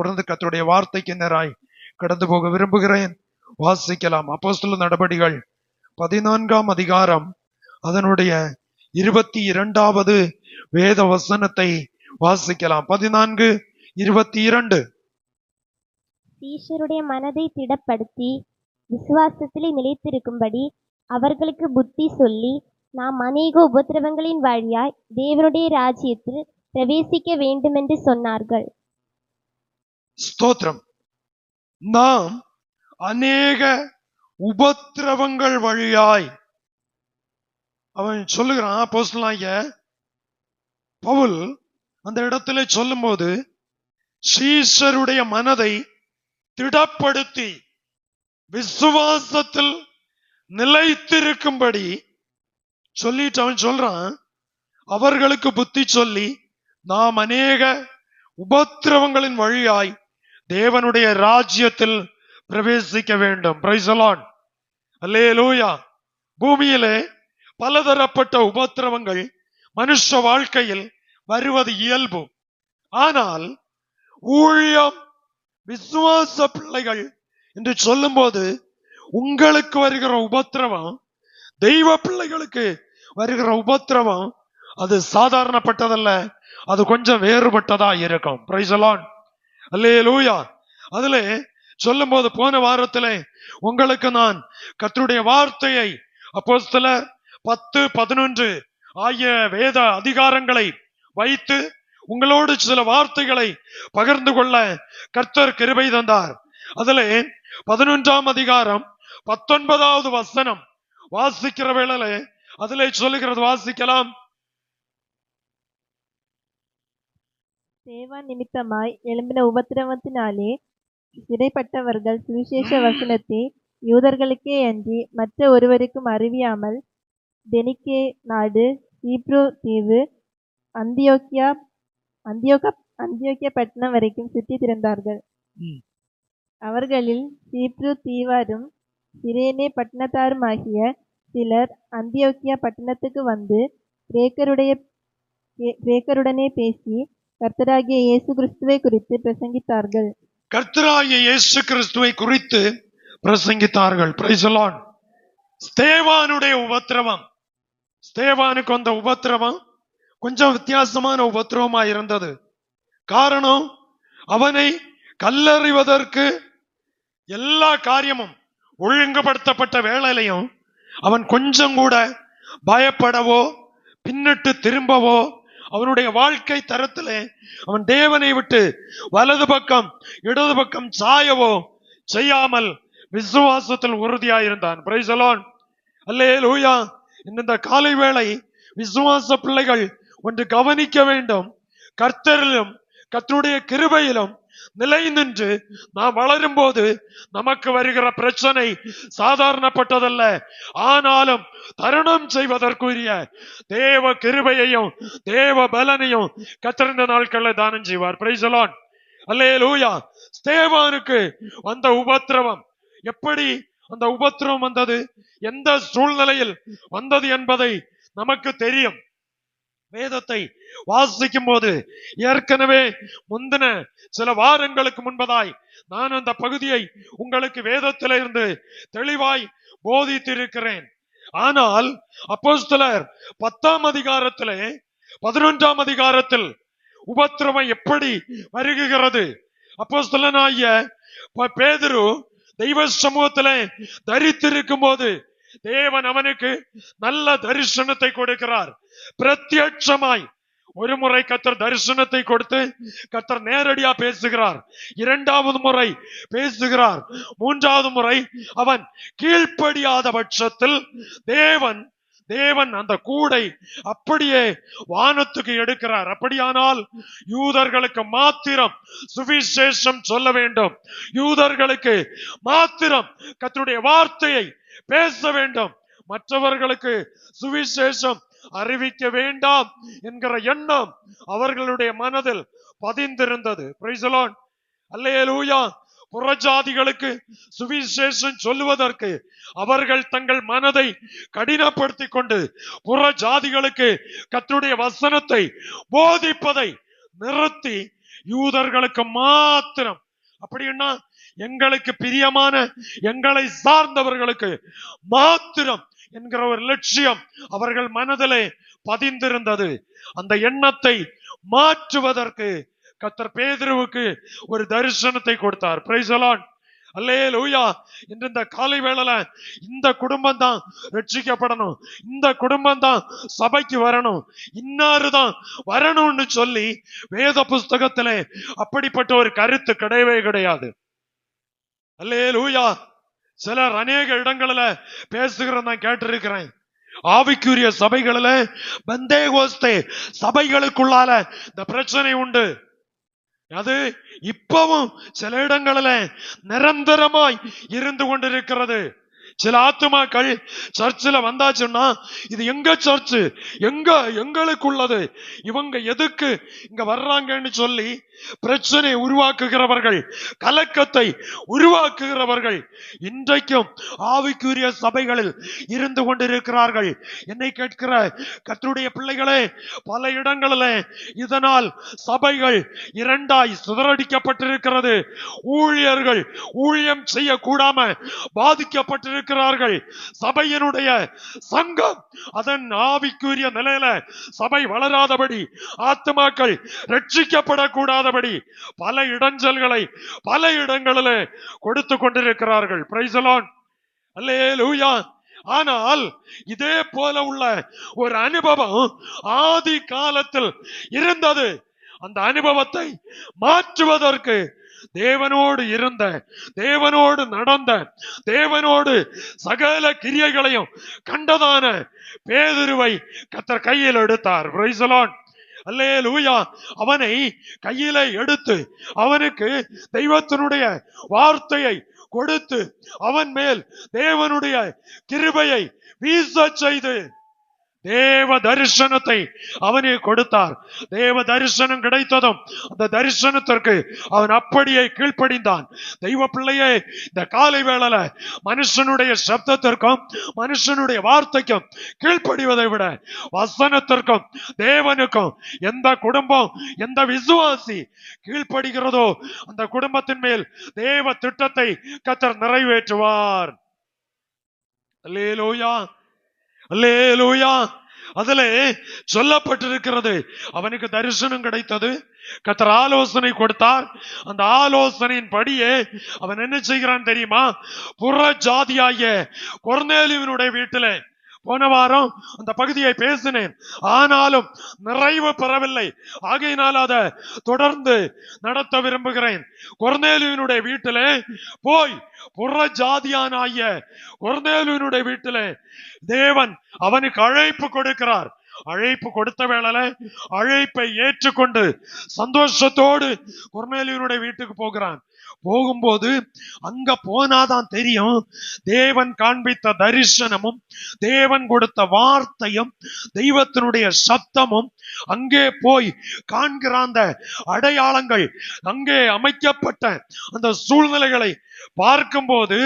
தொடர்ந்து கர்த்தருடைய வார்த்தைக்கு நேராய் கடந்து போக விரும்புகிறேன். வாசிக்கலாம். அப்போஸ்தலர் நடபடிகள் 14ஆம் அதிகாரம் அதனுடைய 22வது வேத வசனத்தை வாசிக்கலாம். 14:22. சீஷருடைய மனதை திடப்படுத்தி விசுவாசத்திலே நிலைத்திருக்கும்படி அவர்களுக்கு புத்தி சொல்லி, நாம் அநேக உபத்திரவங்களின் வழியாய் தேவனுடைய ராஜ்யத்தில் பிரவேசிக்க வேண்டுமென்று சொன்னார்கள். ஸ்தோத்திரம். நாம் அநேக உபத்திரவங்கள் வழியாய், அவன் சொல்லுகிறான், அப்போஸ்தலனாகிய பவுல் அந்த இடத்துல சொல்லும் போது சீஷருடைய மனதை திடப்படுத்தி விசுவாசத்தில் நிலைத்திருக்கும்படி சொல்லிட்டு அவன் சொல்றான், அவர்களுக்கு புத்தி சொல்லி நாம் அநேக உபத்திரவங்களின் வழியாய் தேவனுடைய ராஜ்யத்தில் பிரவேசிக்க வேண்டும். Praise the Lord. அல்லேலூயா. பூமியிலே பலதரப்பட்ட உபத்திரவங்கள் மனுஷ வாழ்க்கையில் வருவது இயல்பு. ஆனால் ஊழியம், விசுவாச பிள்ளைகள் என்று சொல்லும் போது உங்களுக்கு வருகிற உபத்திரவம், தெய்வ பிள்ளைகளுக்கு வருகிற உபத்திரவம் அது சாதாரணப்பட்டதல்ல, அது கொஞ்சம் வேறுபட்டதா இருக்கும். Praise the Lord. அல்லேலூயா. அதுல சொல்லும் போது போன வாரத்திலே உங்களுக்கு நான் கர்த்தருடைய வார்த்தையை அப்போஸ்தலர் 10-11 ஆகிய வேத அதிகாரங்களை வைத்து உங்களோடு சில வார்த்தைகளை பகிர்ந்து கொள்ள கர்த்தர் கிருபை தந்தார். அதிலே 11ஆம் அதிகாரம் 19வது வசனம் வாசிக்கிற வேளையிலே அதிலே சொல்லுகிறது, வாசிக்கலாம். தேவ நிமித்தமாய் எழும்பின உபத்திரவத்தினாலே சிறைப்பட்டவர்கள் சுவிசேஷ வசனத்தை யூதர்களுக்கே அன்றி மற்ற ஒருவருக்கும் அறிவியாமல் பெனிக்கே நாடு, சீப்ரு தீவு, அந்தியோக்கியா பட்டணம் வரைக்கும் சுற்றி திரிந்தார்கள். அவர்களில் சீப்ரு தீவாரும் சிரேனே பட்டணத்தாருமாகிய சிலர் அந்தியோக்கியா பட்டணத்துக்கு வந்து கிரேக்கருடனே பேசி கர்த்தராகிய இயேசு கிறிஸ்துவை குறித்து பிரசங்கித்தார்கள். கர்த்தராகிய இயேசு கிறிஸ்துவை குறித்து பிரசங்கித்தார்கள். Price the Lord. ஸ்தேவானுடைய உபத்திரவம், ஸ்தேவானுக்கு வந்த உபத்திரவம் கொஞ்சம் வித்தியாசமான உபத்திரவமா இருந்தது. காரணம், அவனை கல்லறிவதற்கு எல்லா காரியமும் ஒழுங்குபடுத்தப்பட்ட வேளையிலையும் அவன் கொஞ்சம் கூட பயப்படவோ பின்னிட்டு திரும்பவோ அவனுடைய வாழ்க்கை தரத்திலே அவன் தேவனை விட்டு வலது பக்கம் இடது பக்கம் சாயவோ செய்யாமல் விசுவாசத்தில் உறுதியாயிருந்தான். Price the Lord. அல்லேலூயா. இந்த காலை வேளை விசுவாச பிள்ளைகள் ஒன்று கவனிக்க வேண்டும். கர்த்தரிலும் கர்த்தருடைய கிருபையிலும் நிலை நின்று நாம் வளரும் போது நமக்கு வருகிற பிரச்சனை சாதாரணப்பட்டதல்ல. ஆனாலும் தருணம் செய்வதற்குரிய தேவ கிருபையையும் தேவ பலனையும் கர்த்தர் இந்த நாட்களில் தானம் செய்வார். Price the Lord. அல்லேலூயா. ஸ்தேவானுக்கு வந்த உபத்திரவம், எப்படி அந்த உபத்திரவம் வந்தது, எந்த சூழ்நிலையில் வந்தது என்பதை நமக்கு தெரியும். வேதத்தை வாசிக்கும் போது ஏற்கனவே முந்தின சில வாரங்களுக்கு முன்பதாய் நான் அந்த பகுதியை உங்களுக்கு வேதத்திலிருந்து தெளிவாய் போதித்திருக்கிறேன். ஆனால் அப்போஸ்தலர் 10ஆம் அதிகாரத்திலே 11ஆம் அதிகாரத்தில் உபத்திரவம் எப்படி வருகிறது, அப்போஸ்தலனாகிய பேதுரு தெய்வ சமூகத்திலே தரித்திருக்கும் போது தேவன் அவனுக்கு நல்ல தரிசனத்தை கொடுக்கிறார். பிரத்யட்சமாய் ஒரு முறை கர்த்தர் தரிசனத்தை கொடுத்து கர்த்தர் நேரடியா பேசுகிறார். 2வது முறை பேசுகிறார். 3வது முறை அவன் கீழ்ப்படியாத பட்சத்தில் தேவன் அந்த கூடை அப்படியே வானத்துக்கு எடுக்கிறார். அப்படியானால் யூதர்களுக்கு மாத்திரம் சுவிசேஷம் சொல்ல வேண்டும், யூதர்களுக்கு மாத்திரம் கர்த்தருடைய வார்த்தையை பேச வேண்டும், மற்றவர்களுக்கு சுவிசேஷம் அறிவிக்க வேண்டாம் என்கிற எண்ணம் அவர்களுடைய மனதில் பதிந்திருந்தது. Price the Lord. அல்லேலூயா. புறஜாதிகளுக்கு சுவிசேஷம் சொல்லுவதற்கு அவர்கள் தங்கள் மனதை கடினப்படுத்திக் கொண்டு புறஜாதிகளுக்கு கர்த்தருடைய வசனத்தை போதிப்பதை நிறுத்தி யூதர்களுக்கு மாத்திரம். அப்படின்னா எங்களுக்கு பிரியமான, எங்களை சார்ந்தவர்களுக்கு மாத்திரம் என்கிற ஒரு லட்சியம் அவர்கள் மனதிலே பதிந்திருந்தது. அந்த எண்ணத்தை மாற்றுவதற்கு கர்த்தர் பேதுருவுக்கு ஒரு தரிசனத்தை கொடுத்தார். Praise the Lord. அல்லேலூயா. இன்று இந்த காலை வேளையில இந்த குடும்பம் தான் ரட்சிக்கப்படணும், இந்த குடும்பம் தான் சபைக்கு வரணும், இன்னாருதான் வரணும்னு சொல்லி வேத புஸ்தகத்திலே அப்படிப்பட்ட ஒரு கருத்து கிடையவே கிடையாது. அல்லேலூயா. சிலர் அநேக இடங்களில பேசுகிற நான் கேட்டிருக்கிறேன். ஆவிக்குரிய சபைகளில பெந்தேகோஸ்தே சபைகளுக்குள்ளால இந்த பிரச்சனை உண்டு. அது இப்பவும் சில இடங்களில நிரந்தரமாய் இருந்து கொண்டிருக்கிறது. சில ஆத்துமாக்கள் சர்ச்சில் வந்தாச்சுன்னா இது எங்க சர்ச்சு, எங்களுக்குள்ளது, இவங்க எதுக்கு இங்க வர்றாங்கன்னு சொல்லி பிரச்சனை உருவாக்குகிறவர்கள், கலக்கத்தை உருவாக்குகிறவர்கள் இன்றைக்கும் ஆவிக்குரிய சபைகளில் இருந்து கொண்டிருக்கிறார்கள். என்னை கேட்கிற கர்த்தருடைய பிள்ளைகளே, பல இடங்களில் இதனால் சபைகள் இரண்டாய் சிதறடிக்கப்பட்டிருக்கிறது. ஊழியர்கள் ஊழியம் செய்யக்கூடாம பாதிக்கப்பட்டிருக்கிறார்கள். சபையினுடைய சங்கம் அதன் ஆவிக்குரிய நிலையில சபை வளராதபடி, ஆத்துமாக்கள் ரட்சிக்கப்படக்கூடாதபடி பல இடைஞ்சல்களை பல இடங்களிலே கொடுத்து கொண்டிருக்கிறார்கள். Praise the Lord. அல்லேலூயா. ஆனால் இதே போல உள்ள ஒரு அனுபவம் ஆதி காலத்தில் இருந்தது. அந்த அனுபவத்தை மாற்றுவதற்கு தேவனோடு இருந்த, தேவனோடு நடந்த, தேவனோடு சகல கிரியைகளையும் கண்டதான பேதுருவை கர்த்தர் கையில் எடுத்தார். Praise the Lord. அல்லேலூயா. அவனை கையில எடுத்து அவனுக்கு தெய்வத்தினுடைய வார்த்தையை கொடுத்து அவன் மேல் தேவனுடைய கிருபையை வீச செய்து தேவ தரிசனத்தை அவனுக்கு கொடுத்தார். தேவ தரிசனம் கிடைத்ததும் அந்த தரிசனத்திற்கு அவன் அப்படியே கீழ்ப்படிந்தான். தெய்வ பிள்ளையே, இந்த காலை வேளையில மனுஷனுடைய சப்தத்திற்கும் மனுஷனுடைய வார்த்தைக்கும் கீழ்ப்படிவதை விட வசனத்திற்கும் தேவனுக்கும் எந்த குடும்பம், எந்த விசுவாசி கீழ்ப்படுகிறதோ அந்த குடும்பத்தின் மேல் தேவ திட்டத்தை கர்த்தர் நிறைவேற்றுவார். அல்லேலூயா. அல்லேலூயா. அதுல சொல்லப்பட்டிருக்கிறது, அவனுக்கு தரிசனம் கிடைத்தது, கர்த்தர் ஆலோசனை கொடுத்தார். அந்த ஆலோசனையின் படியே அவன் என்ன செய்கிறான் தெரியுமா? புற ஜாதியாகிய கொர்நேலியுவினுடைய வீட்டிலே போன வாரம் அந்த பகுதியை பேசினேன். ஆனாலும் நிறைவு பெறவில்லை. ஆகையினால் அதை தொடர்ந்து நடத்த விரும்புகிறேன். கொர்நேலியுவினுடைய வீட்டிலே போய் புற ஜாதியானாகிய கொர்நேலியுவினுடைய வீட்டிலே தேவன் அவனுக்கு அழைப்பு கொடுக்கிறார். அழைப்பு கொடுத்த வேளையில அழைப்பை ஏற்றுக்கொண்டு சந்தோஷத்தோடு கொர்நேலியுவினுடைய வீட்டுக்கு போகிறான். போகும்போது அங்க போனாதான் தெரியும், தேவன் காண்பித்த தரிசனமும் தேவன் கொடுத்த வார்த்தையும் தெய்வத்தினுடைய சத்தமும் அங்கே போய் காண்கிற அந்த அடையாளங்கள், அங்கே அமைக்கப்பட்ட அந்த சூழ்நிலைகளை பார்க்கும்போது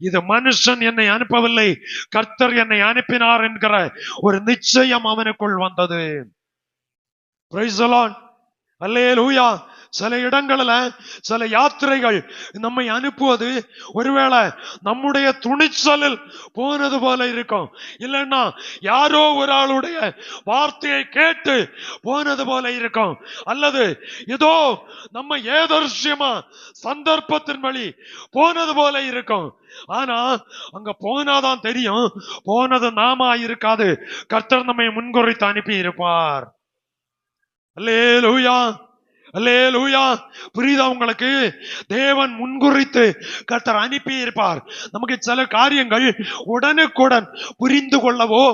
இது மனுஷன் என்னை அனுப்பவில்லை, கர்த்தர் என்னை அனுப்பினார் என்கிற ஒரு நிச்சயம் அவனுக்குள் வந்தது. Praise the Lord. அல்லேலூயா. சில இடங்கள்ல சில யாத்திரைகள் நம்மை அனுப்புவது ஒருவேளை நம்முடைய துணிச்சலில் போனது போல இருக்கும், இல்லைன்னா யாரோ ஒரு ஆளுடைய வார்த்தையை கேட்டு போனது போல இருக்கும், அல்லது ஏதோ நம்ம ஏதர்சியமா சந்தர்ப்பத்தின் வழி போனது போல இருக்கும். ஆனா அங்க போனாதான் தெரியும், போனது நாம இருக்காது, கர்த்தர் நம்மை முன்குறித்து அனுப்பி இருப்பார். அல்லேலூயா. அல்லேலூயா. புரியுதா உங்களுக்கு? தேவன் முன்குறித்து கர்த்தர் அனுப்பி இருப்பார். நமக்கு சில காரியங்கள் உடனுக்குடன் புரிந்து கொள்ளவோ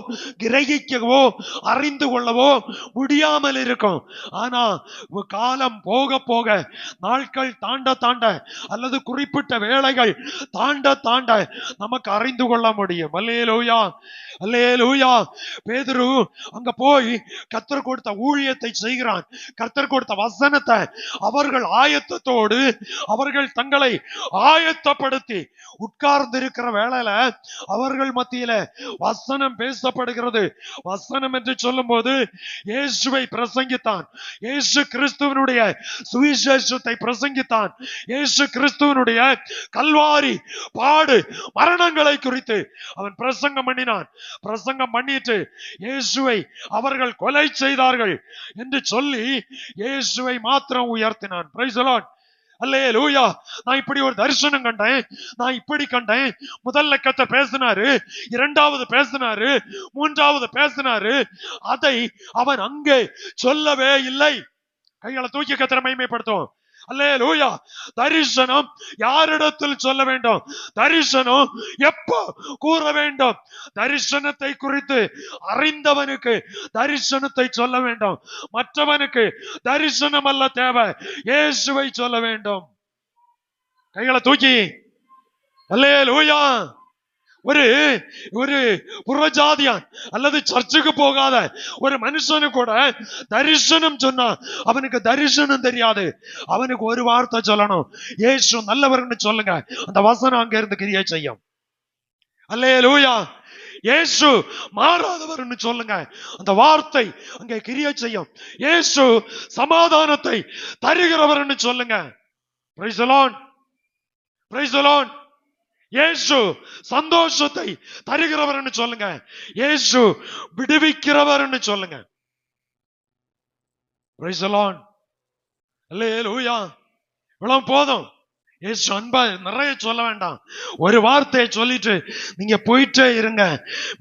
கிரகிக்கவோ அறிந்து கொள்ளவோ முடியாமல் இருக்கும். ஆனா காலம் போக போக, நாட்கள் தாண்ட தாண்ட, அல்லது குறிப்பிட்ட வேளைகள் தாண்ட தாண்ட நமக்கு அறிந்து கொள்ள முடியும். அல்லேலூயா. அல்லேலூயா. பேதுரு அங்க போய் கர்த்தர் கொடுத்த ஊழியத்தை செய்கிறான், கர்த்தர் கொடுத்த வசனத்தை வசனத்தை அவர்கள் ஆயத்தத்தோடு அவர்கள் தங்களை ஆயத்தப்படுத்தி உட்கார்ந்து இருக்கிற வேளையில அவர்கள் மத்தியில வசனம் பேசப்படுகிறது. வசனம் என்று சொல்லும் போது இயேசுவை பிரசங்கித்தான், இயேசு கிறிஸ்துவனுடைய சுவிசேஷத்தை பிரசங்கித்தான், இயேசு கிறிஸ்துவனுடைய கல்வாரி பாடு மரணங்களை குறித்து அவன் பிரசங்கம் பண்ணினான். பிரசங்கம் பண்ணிட்டு இயேசுவை அவர்கள் கொலை செய்தார்கள் என்று சொல்லி இயேசுவை மாத்திரம் உயர்த்தினான். Price the Lord. அல்லேலூயா. நான் இப்படி ஒரு தரிசனம் கண்டேன், நான் இப்படி கண்டேன். முதல்ல கர்த்தர் பேசினாரு, இரண்டாவது பேசினாரு, மூன்றாவது பேசினாரு. அதை அவன் அங்கே சொல்லவே இல்லை. கைகளை தூக்கி கர்த்தரை மகிமைப்படுத்தும். அல்லேலூயா. தரிசனம் யாரிடத்தில் சொல்ல வேண்டும்? தரிசனம் எப்போ கூற வேண்டும்? தரிசனத்தை குறித்து அறிந்தவனுக்கு தரிசனத்தை சொல்ல வேண்டும். மற்றவனுக்கு தரிசனம் அல்ல தேவை, இயேசுவை சொல்ல வேண்டும். கைகளை தூக்கி அல்லேலூயா. ஒரு ஒரு புறஜாதியான் அல்லது சர்ச்சுக்கு போகாத ஒரு மனுஷனு கூட தரிசனம் சொன்னா அவனுக்கு தரிசனம் தெரியாது. அவனுக்கு ஒரு வார்த்தை சொல்லணும், இயேசு நல்லவர்னு சொல்லுங்க. அந்த வசனம் அங்க இருந்து கிரியை செய்யும். அல்லேலூயா. இயேசு மாறாதவர்னு சொல்லுங்க, அந்த வார்த்தை அங்கே கிரியை செய்யும். இயேசு சமாதானத்தை தருகிறவர்னு சொல்லுங்க. Praise the Lord. Praise the Lord. இயேசு சந்தோஷத்தை தருகிறவர்னு சொல்லுங்க, இயேசு விடுவிக்கிறவர்னு சொல்லுங்க. Praise the Lord. அல்லேலூயா. இவ்வளவு போதும். இயேசு அன்பா நிறைய சொல்ல வேண்டாம், ஒரு வார்த்தையை சொல்லிட்டு நீங்க போயிட்டே இருங்க.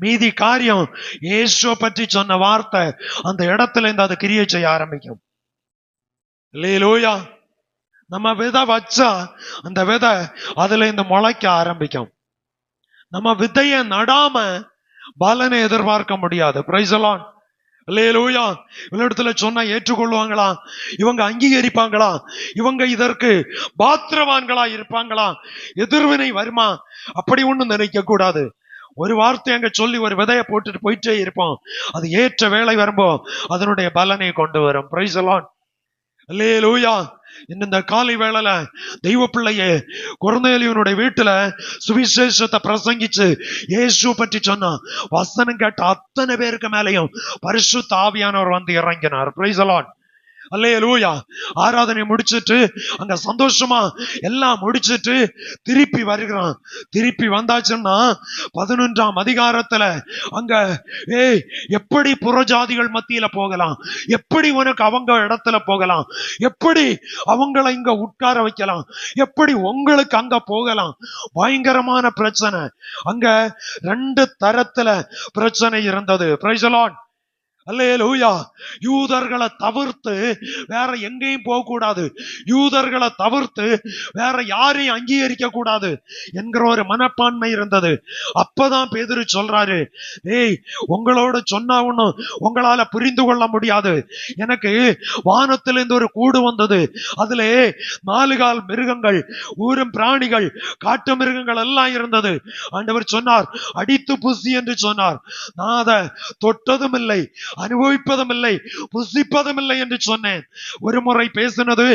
மீதி காரியம் இயேசுவை பற்றி சொன்ன வார்த்தை அந்த இடத்துல இருந்து அது கிரியை செய்ய ஆரம்பிக்கும். அல்லேலூயா. நம்ம விதை வச்சா அந்த விதை அதுல இந்த முளைக்க ஆரம்பிக்கும். நம்ம விதைய நடாம பலனை எதிர்பார்க்க முடியாது. Price the Lord. அல்லேலூயா. இவளிடத்துல சொன்னா ஏற்றுக்கொள்வாங்களா? இவங்க அங்கீகரிப்பாங்களா? இவங்க இதற்கு பாத்திரவான்களா இருப்பாங்களா? எதிர்வினை வருமா? அப்படி ஒண்ணும் நினைக்க கூடாது. ஒரு வார்த்தை அங்க சொல்லி ஒரு விதைய போட்டுட்டு போயிட்டே இருப்போம். அது ஏற்ற வேலை வரும்போ அதனுடைய பலனை கொண்டு வரும். Praise the Lord. அல்லேலூயா. இந்த காலை வேளையில தெய்வ பிள்ளையே கொர்நேலியுனுடைய வீட்டுல சுவிசேஷத்தை பிரசங்கிச்சு இயேசு பற்றி சொன்னா வசனம் கேட்ட அத்தனை பேருக்கு மேலையும் பரிசுத்த ஆவியானவர் வந்து இறங்கினார். Praise the Lord. அல்லேலூயா. ஆராதனை முடிச்சிட்டு அங்க சந்தோஷமா எல்லாம் முடிச்சிட்டு திருப்பி வருகிறான். திருப்பி வந்தாச்சுன்னா 11ஆம் அதிகாரத்துல அங்க எப்படி புறஜாதிகள் மத்தியில போகலாம், எப்படி உனக்கு அவங்க இடத்துல போகலாம், எப்படி அவங்களை இங்க உட்கார வைக்கலாம், எப்படி உங்களுக்கு அங்க போகலாம். பயங்கரமான பிரச்சனை. அங்க 2 தரத்துல பிரச்சனை இருந்தது. Praise the Lord. அல்லேலூயா. யூதர்களை தவிர்த்து வேற எங்கேயும் போக கூடாது, யூதர்களை தவிர்த்து வேற யாரையும் அங்கீகரிக்க கூடாது என்கிற ஒரு மனப்பான்மை இருந்தது. அப்பதான் பேதுரு சொல்றாரு, ஏய் உங்களோட சொன்னா ஒண்ணும் உங்களால புரிந்து கொள்ள முடியாது. எனக்கு வானத்திலிருந்து ஒரு கூடு வந்தது, அதுல 4 கால் மிருகங்கள், ஊரும் பிராணிகள், காட்டு மிருகங்கள் எல்லாம் இருந்தது. ஆண்டவர் சொன்னார் அடித்து புசி என்று சொன்னார். நான் அதை தொட்டதும் இல்லை, அனுபவிப்பதும் இல்லை, புசிப்பதும் இல்லை என்று சொன்னேன். ஒரு முறை பேசினது,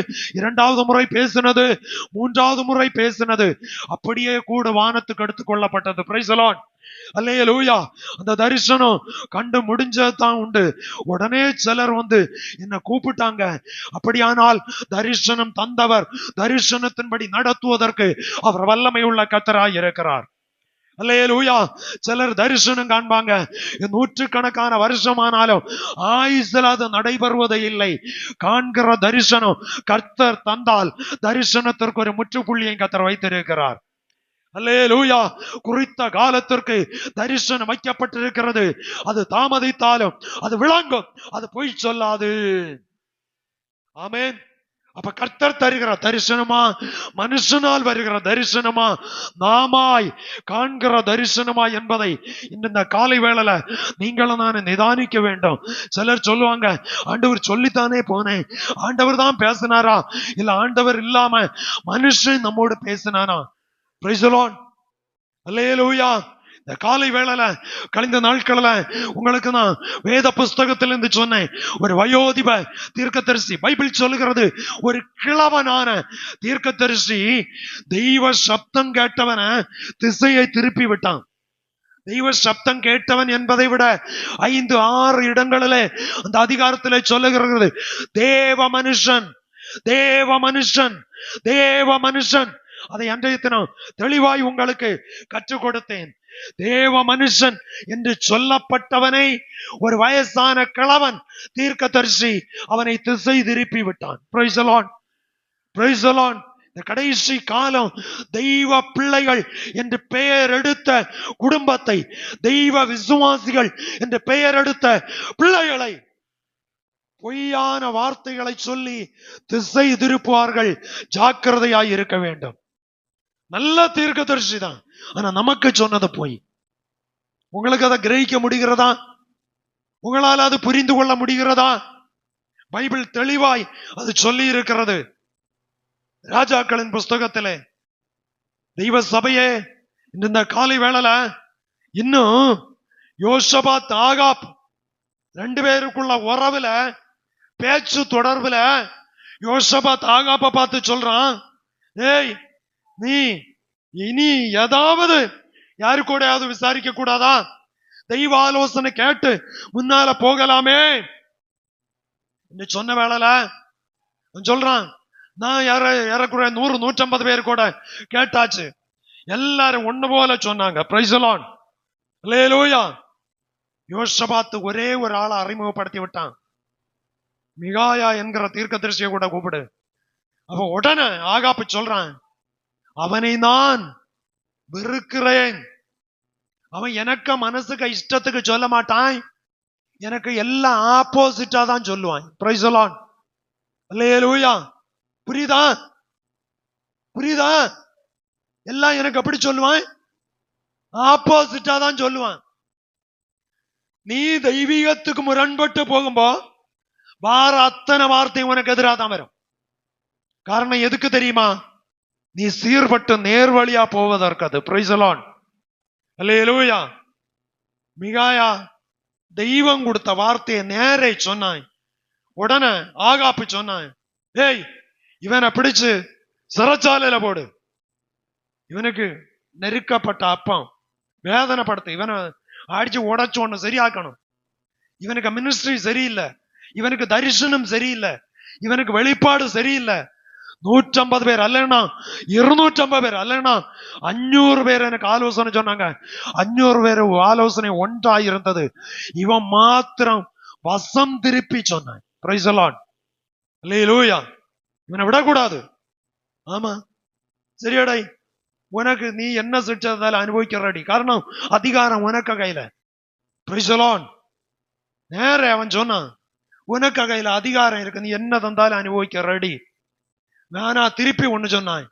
2வது முறை பேசினது, 3வது முறை பேசினது, அப்படியே கூட வானத்துக்கு எடுத்துக் கொள்ளப்பட்டது. Praise the Lord. அல்லேலூயா. அந்த தரிசனம் கண்டு முடிஞ்சதான் உண்டு. உடனே சிலர் வந்து என்ன கூப்பிட்டாங்க. அப்படியானால் தரிசனம் தந்தவர் தரிசனத்தின்படி நடத்துவதற்கு அவர் வல்லமை உள்ள கர்த்தராய் இருக்கிறார். அல்லேலூயா. சிலர் தரிசனம் காண்பாங்க, 100கணக்கான வருஷமானாலும் ஆயுசில் அது நடைபெறுவதே இல்லை. காண்கிற தரிசனம் கர்த்தர் தந்தால் தரிசனத்திற்கு ஒரு முற்றுப்புள்ளியை கர்த்தர் வைத்திருக்கிறார். அல்லேலூயா. குறித்த காலத்திற்கு தரிசனம் வைக்கப்பட்டிருக்கிறது. அது தாமதித்தாலும் அது விளங்கும், அது பொய் சொல்லாது. ஆமென். அப்ப கர்த்தர் தருகிற தரிசனமா, மனுஷனால் வருகிற தரிசனமா, நாமாய் காண்கிற தரிசனமா என்பதை இந்த காலை வேளையில நீங்களும் நான் நிதானிக்க வேண்டும். சிலர் சொல்லுவாங்க, ஆண்டவர் சொல்லித்தானே போனேன், ஆண்டவர் தான் பேசினாரா, இல்ல ஆண்டவர் இல்லாம மனுஷன் நம்மோடு பேசினானா? Price the Lord. அல்லேலூயா. இந்த காலை வேளையில கழிந்த நாட்களில் உங்களுக்கு நான் வேத புஸ்தகத்திலிருந்து சொன்னேன், ஒரு வயோதிப தீர்க்கதரிசி, பைபிள் சொல்லுகிறது ஒரு கிழவனான தீர்க்கதரிசி தெய்வ சப்தம் கேட்டவன திசையை திருப்பி விட்டான். தெய்வ சப்தம் கேட்டவன் என்பதை விட 5-6 இடங்களிலே அந்த அதிகாரத்திலே சொல்லுகிறது, தேவ மனுஷன், தேவ மனுஷன், தேவ மனுஷன். அதை அன்றைய தினம் தெளிவாய் உங்களுக்கு கற்றுக் கொடுத்தேன். தேவ மனுஷன் என்று சொல்லப்பட்டவனை ஒரு வயசான கிழவன் தீர்க்கதரிசி அவனை திசை திருப்பி விட்டான். Praise the Lord. Praise the Lord. இந்த கடைசி காலம் தெய்வ பிள்ளைகள் என்று பெயர் எடுத்த குடும்பத்தை, தெய்வ விசுவாசிகள் என்று பெயர் எடுத்த பிள்ளைகளை பொய்யான வார்த்தைகளை சொல்லி திசை திருப்புவார்கள். ஜாக்கிரதையாய் இருக்க வேண்டும். நல்ல தீர்க்கதரிசி தான், ஆனா நமக்கு சொன்னது போய். உங்களுக்கு அதை கிரகிக்க முடிகிறதா? உங்களால் அது புரிந்து கொள்ள முடிகிறதா? பைபிள் தெளிவாய் அது சொல்லி இருக்கிறது. ராஜாக்களின் புஸ்தகத்திலே தெய்வ சபையே இந்த காலை வேளையில இன்னும் யோசபாத் ஆகாப் 2 பேருக்குள்ள உறவுல பேச்சு தொடர்புல யோசபாத் ஆகாப்ப பார்த்து சொல்றான், ஏய் நீ இனி ஏதாவது யாரு கூடயாவது விசாரிக்க கூடாதா? தெய்வ ஆலோசனை கேட்டு முன்னால போகலாமே என்று சொன்ன வேளையில சொல்றான், நான் ஏறக்குறைய 100-150 பேர் கூட கேட்டாச்சு, எல்லாரும் ஒண்ணு போல சொன்னாங்க. Praise the Lord. அல்லேலூயா. யோசபாத் ஒரே ஒரு ஆளை அறிமுகப்படுத்தி விட்டான், மிகாயா என்கிற தீர்க்கதரிசியை கூட கூப்பிடு. அப்ப உடனே ஆகாப்பு சொல்றான், அவனை நான் வெறுக்கிறேன். அவன் எனக்கு மனசுக்கு இஷ்டத்துக்கு சொல்ல மாட்டான், எனக்கு எல்லாம் ஆப்போசிட்டா தான் சொல்லுவான். Praise the Lord. அல்லேலூயா. புரியுதா? புரியுதா? எல்லாம் எனக்கு அப்படி சொல்லுவான், ஆப்போசிட்டா தான் சொல்லுவான். நீ தெய்வீகத்துக்கு முரண்பட்டு போகும்போ வார அத்தனை வார்த்தை உனக்கு எதிராக தான் வரும். காரணம் எதுக்கு தெரியுமா? நீ சீர்பட்டு நேர்வழியா போவதற்கு. அது பிரைஸ் தி லார்ட். அல்லேலூயா. மிகாயா தெய்வம் கொடுத்த வார்த்தையை நேரே சொன்னான். உடனே ஆகாப்பு சொன்னான், ஏய் இவனை பிடிச்சு சிறைச்சாலையில போடு, இவனுக்கு நெருக்கப்பட்ட அப்பம் வேதனைப்படுத்து, இவனை அடிச்சு உடைச்சு ஒண்ணு சரியாக்கணும், இவனுக்கு மினிஸ்ட்ரி சரியில்லை, இவனுக்கு தரிசனம் சரியில்லை, இவனுக்கு வெளிப்பாடு சரியில்லை. 150 பேர் அல்லனா 250 பேர் அல்லனா 500 பேர் எனக்கு ஆலோசனை சொன்னாங்க. 500 பேர் ஆலோசனை ஒன்றாய் இருந்தது. இவன் மாத்திரம் வசம் திருப்பி சொன்னான். Praise the Lord. அல்லேலூயா. இவனை விடக்கூடாது. ஆமா சரியாடை, உனக்கு நீ என்ன சிக்ஷை அனுபவிக்கிறடி, காரணம் அதிகாரம் உனக்கு கையில. Price the Lord. நேர அவன் சொன்னான், உனக்கு கையில அதிகாரம் இருக்கு, நீ என்ன தந்தாலும் அனுபவிக்க ரெடி. நானா திருப்பி ஒண்ணு சொன்னான்,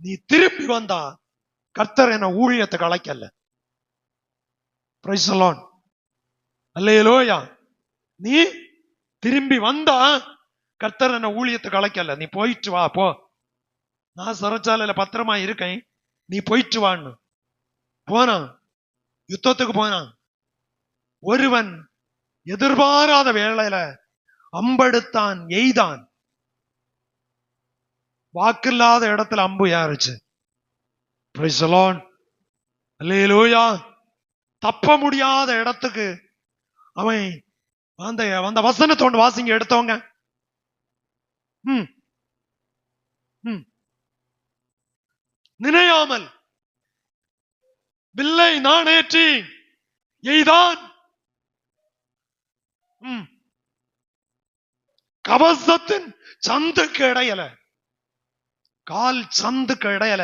நீ திருப்பி வந்தா கர்த்தர் என்ன ஊழியத்தை கலைக்கல. Price the Lord. அல்லேலூயா. நீ திரும்பி வந்தா கர்த்தர் என்ன ஊழியத்தை கலைக்கல, நீ போயிட்டு வா போ, நான் சிறைச்சாலையில பத்திரமா இருக்கேன், நீ போயிட்டு வான்னு போனான். யுத்தத்துக்கு போனான். ஒருவன் எதிர்பாராத வேளையில அம்பெடுத்தான், எய்தான். வாக்கில்லாத இடத்துல அம்பு யாருச்சு. Price the Lord. அல்லேலூயா. தப்ப முடியாத இடத்துக்கு அவன் அந்த வசனத்தோண்டு வாசிங்க எடுத்தவங்க. நினையாமல் வில்லை நாணேற்றி எய்தான். கவசத்தின் சந்துக்கு இடையல, கால் சந்துக்கு இடையல,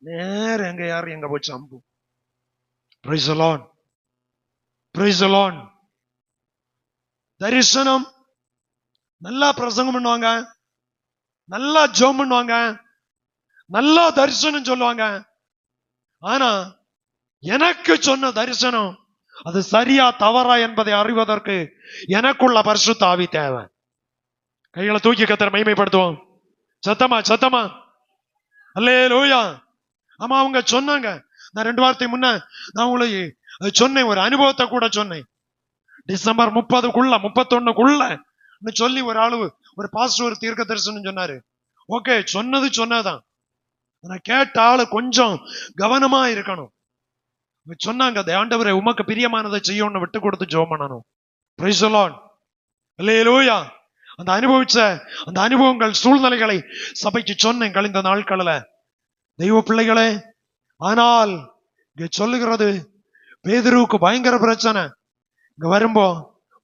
நேர எங்க யாரு எங்க போச்சு அம்பு. Price the Lord. Praise the Lord. தரிசனம் நல்லா பிரசங்கம் பண்ணுவாங்க, நல்லா ஜெபம் பண்ணுவாங்க, நல்லா தரிசனம் சொல்லுவாங்க. ஆனா எனக்கு சொன்ன தரிசனம் அது சரியா தவறா என்பதை அறிவதற்கு எனக்குள்ள பரிசுத்த ஆவி தேவை. கைகளை தூக்கி கர்த்தரை மகிமைப்படுத்துவோம். சத்தமா சத்தமா. அல்லேலூயா. ஆமா அவங்க சொன்னாங்க, நான் 2 வாரத்தை முன்ன நான் உங்களுக்கு சொன்னேன், ஒரு அனுபவத்தை கூட சொன்னேன். டிசம்பர் 30க்குள்ள 31க்குள்ள சொல்லி ஒரு ஆளு, ஒரு பாஸ்டர், ஒரு தீர்க்க தரிசனம் சொன்னாரு. ஓகே, சொன்னதுதான். ஆனா கேட்ட ஆளு கொஞ்சம் கவனமா இருக்கணும். சொன்னாங்க, ஆண்டவரே உமக்கு பிரியமானதை செய்யணும்னு விட்டு கொடுத்து ஜெபம் பண்ணணும். Praise the Lord. அல்லேலூயா. அந்த அனுபவிச்ச அந்த அனுபவங்கள், சூழ்நிலைகளை சபைக்கு சொன்னேன் கழிந்த நாட்களில். தெய்வ பிள்ளைகளே, ஆனால் இங்க சொல்லுகிறது, பேதுருவுக்கு பயங்கர பிரச்சனை. இங்க வரும்போ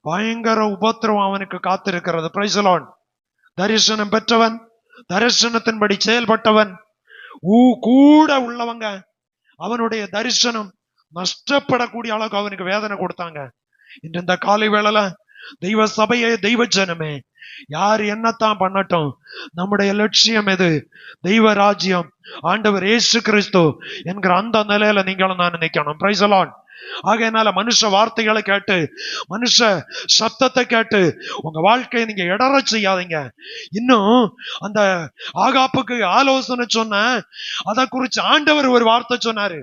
பயங்கர உபத்திரவம் அவனுக்கு காத்திருக்கிறது. Price the Lord. தரிசனம் பெற்றவன், தரிசனத்தின்படி செயல்பட்டவன், கூட உள்ளவங்க அவனுடைய தரிசனம் நஷ்டப்படக்கூடிய அளவுக்கு அவனுக்கு வேதனை கொடுத்தாங்க. இன்று இந்த காலை வேளையில தெய்வ சபையே, தெய்வ ஜனமே, யார் என்னத்தான் பண்ணட்டும், நம்முடைய லட்சியம் எது? தெய்வ ராஜ்யம், ஆண்டவர் இயேசு கிறிஸ்து என்கிற அந்த நிலையில நீங்களும் நான் நினைக்கணும். Price the Lord. ஆகையினால மனுஷ வார்த்தைகளை கேட்டு, மனுஷ சத்தத்தை கேட்டு உங்க வாழ்க்கையை நீங்க இடற செய்யாதீங்க. இன்னும் அந்த ஆகாப்புக்கு ஆலோசனை சொன்ன, அதை குறிச்சு ஆண்டவர் ஒரு வார்த்தை சொன்னாரு.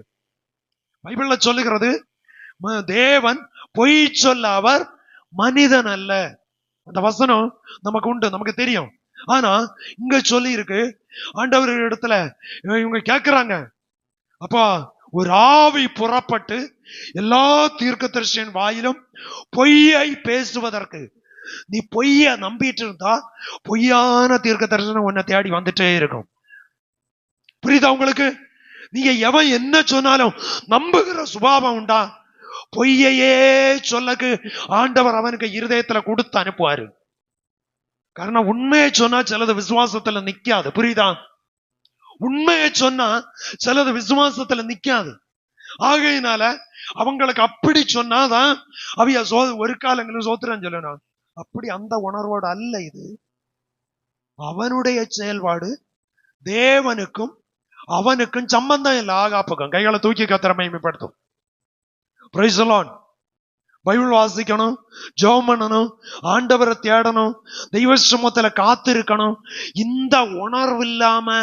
பைபிள்ல சொல்லுகிறது, தேவன் பொய் சொல்ல அவர் மனிதன் அல்ல. அந்த வசனம் நமக்கு உண்டு, நமக்கு தெரியும். ஆனா இங்க சொல்லி இருக்கு, ஆண்டவர் இடத்துல இவங்க கேட்கிறாங்க, அப்பா ஒரு ஆவி புறப்பட்டு எல்லா தீர்க்கதரிசியின் வாயிலும் பொய்யை பேசுவதற்கு, நீ பொய்ய நம்பிட்டு இருந்தா பொய்யான தீர்க்க தரிசனம் உன்னை தேடி வந்துட்டே இருக்கும். புரியுதா உங்களுக்கு? நீங்க எவன் என்ன சொன்னாலும் நம்புகிற சுபாவம் உண்டா? பொய்யையே சொல்லக்கு ஆண்டவர் அவனுக்கு இருதயத்துல கொடுத்து அனுப்புவாரு. காரணம், உண்மையை சொன்னா சிலது விசுவாசத்துல நிக்காது. புரியுதா? உண்மையை சொன்னா சிலது விசுவாசத்துல நிக்காது. ஆகையினால அவங்களுக்கு அப்படி சொன்னாதான் அவைய ஒரு காலங்களும் சோத்திரம் சொல்லணும். அப்படி அந்த உணர்வோடு அல்ல இது. அவனுடைய செயல்பாடு தேவனுக்கும் அவனுக்கும் சம்பந்தம் இல்லை. ஆகாப்புக்கும். கைகளை தூக்கி கர்த்தரை மகிமைப்படுத்தும். Praise the Lord. பைபிள் வாசிக்கணும், ஜெபம் பண்ணணும், ஆண்டவரை தேடணும், தெய்வ சமூகத்துல காத்திருக்கணும். இந்த உணர்வு இல்லாம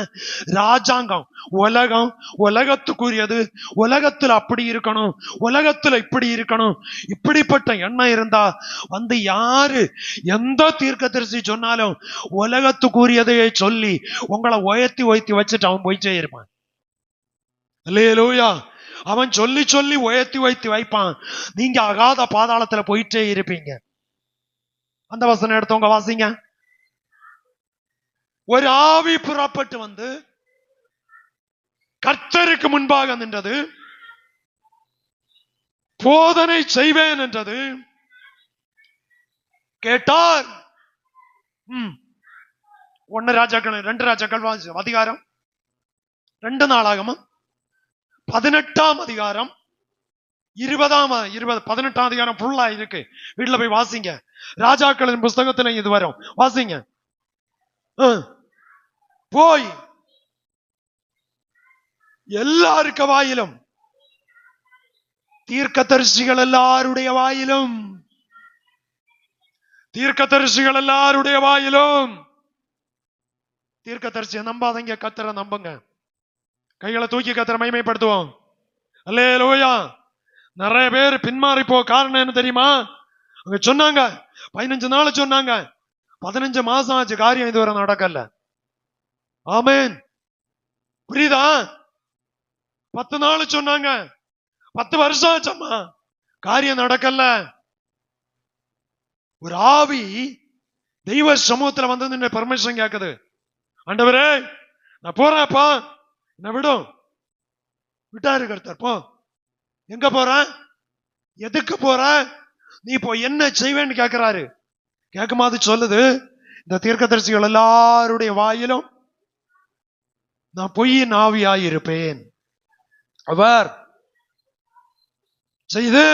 ராஜாங்கம், உலகம், உலகத்துக்குரியது, உலகத்துல அப்படி இருக்கணும், உலகத்துல இப்படி இருக்கணும், இப்படிப்பட்ட எண்ணம் இருந்தா வந்து யாரு எந்த தீர்க்கதரிசி சொன்னாலும் உலகத்துக்குரியதையே சொல்லி உங்களை உயர்த்தி வச்சுட்டு அவன் போயிட்டே இருப்பான். அல்லேலூயா. அவன் சொல்லி சொல்லி உயர்த்தி வைப்பான். நீங்க அகாத பாதாளத்துல போயிட்டே இருப்பீங்க. அந்த வசனம் எடுத்தவங்க வாசிங்க. ஒரு ஆவி புறப்பட்டு வந்து கர்த்தருக்கு முன்பாக நின்றது, போதனை செய்வேன் என்றது. கேட்டார். 1 ராஜாக்கள் 2 ராஜாக்கள் அதிகாரம் 2 நாளாகமம் 18ஆம் அதிகாரம் 18ஆம் அதிகாரம் ஃபுல்லா இருக்கு. வீட்டுல போய் வாசிங்க. ராஜாக்களின் புஸ்தகத்துல இது வரும், வாசிங்க. போய் எல்லாருக்கு வாயிலும், தீர்க்கதரிசிகள் எல்லாருடைய வாயிலும், தீர்க்கதரிசிகள் எல்லாருடைய வாயிலும். தீர்க்கதரிசியை நம்பாதீங்க, கர்த்தரை நம்புங்க. கைகளை தூக்கி கர்த்தரை மகிமைப்படுத்துவோம். அல்லேலூயா. நிறைய பேர் பின்மாறி போ காரணம் என்ன தெரியுமா? அவங்க சொன்னாங்க 15 நாள் சொன்னாங்க, 15 மாசம் ஆச்சு, காரியம் இதுவரை நடக்கல. ஆமென். புரியுதா? 10 நாள் சொன்னாங்க, 10 வருஷம் ஆச்சம்மா, காரியம் நடக்கல. ஒரு ஆவி தெய்வ சமூகத்துல வந்து பர்மிஷன் கேக்குது. ஆண்டவரே நான் போறேன்ப்பா, என்ன விடும். விட்டாரு கர்த்தர். போ. எங்க போற? எதுக்கு போற? நீ இப்போ என்ன செய்வேன்னு கேட்கிறாரு. கேட்கும்போது சொல்லுது, இந்த தீர்க்கதரிசிகள் எல்லாருடைய வாயிலும் நான் பொய்யின் ஆவியாயிருப்பேன். அவர் செய்து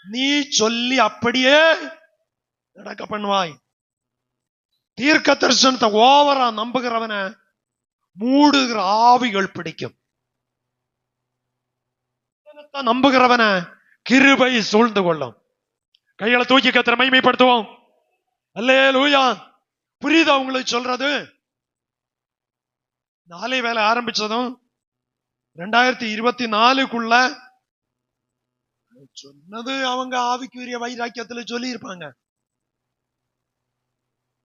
நீ சொல்லி அப்படியே நடக்க பண்ணுவாய். தீர்க்க தரிசனத்தை ஓவரா நம்புகிறவன மூடுகிற ஆவிகள் பிடிக்கும். நம்புகிறவன கிருபை சூழ்ந்து கொள்ளும். கைகளை தூக்கி கர்த்தரை மகிமைப்படுத்துவோம். அல்லேலூயா. புரியுதா உங்களுக்கு சொல்றது? நாளை வேலை ஆரம்பிச்சதும் 2024க்குள்ள சொன்னது அவங்க ஆவிக்குரிய வைராக்கியத்துல சொல்லி இருப்பாங்க.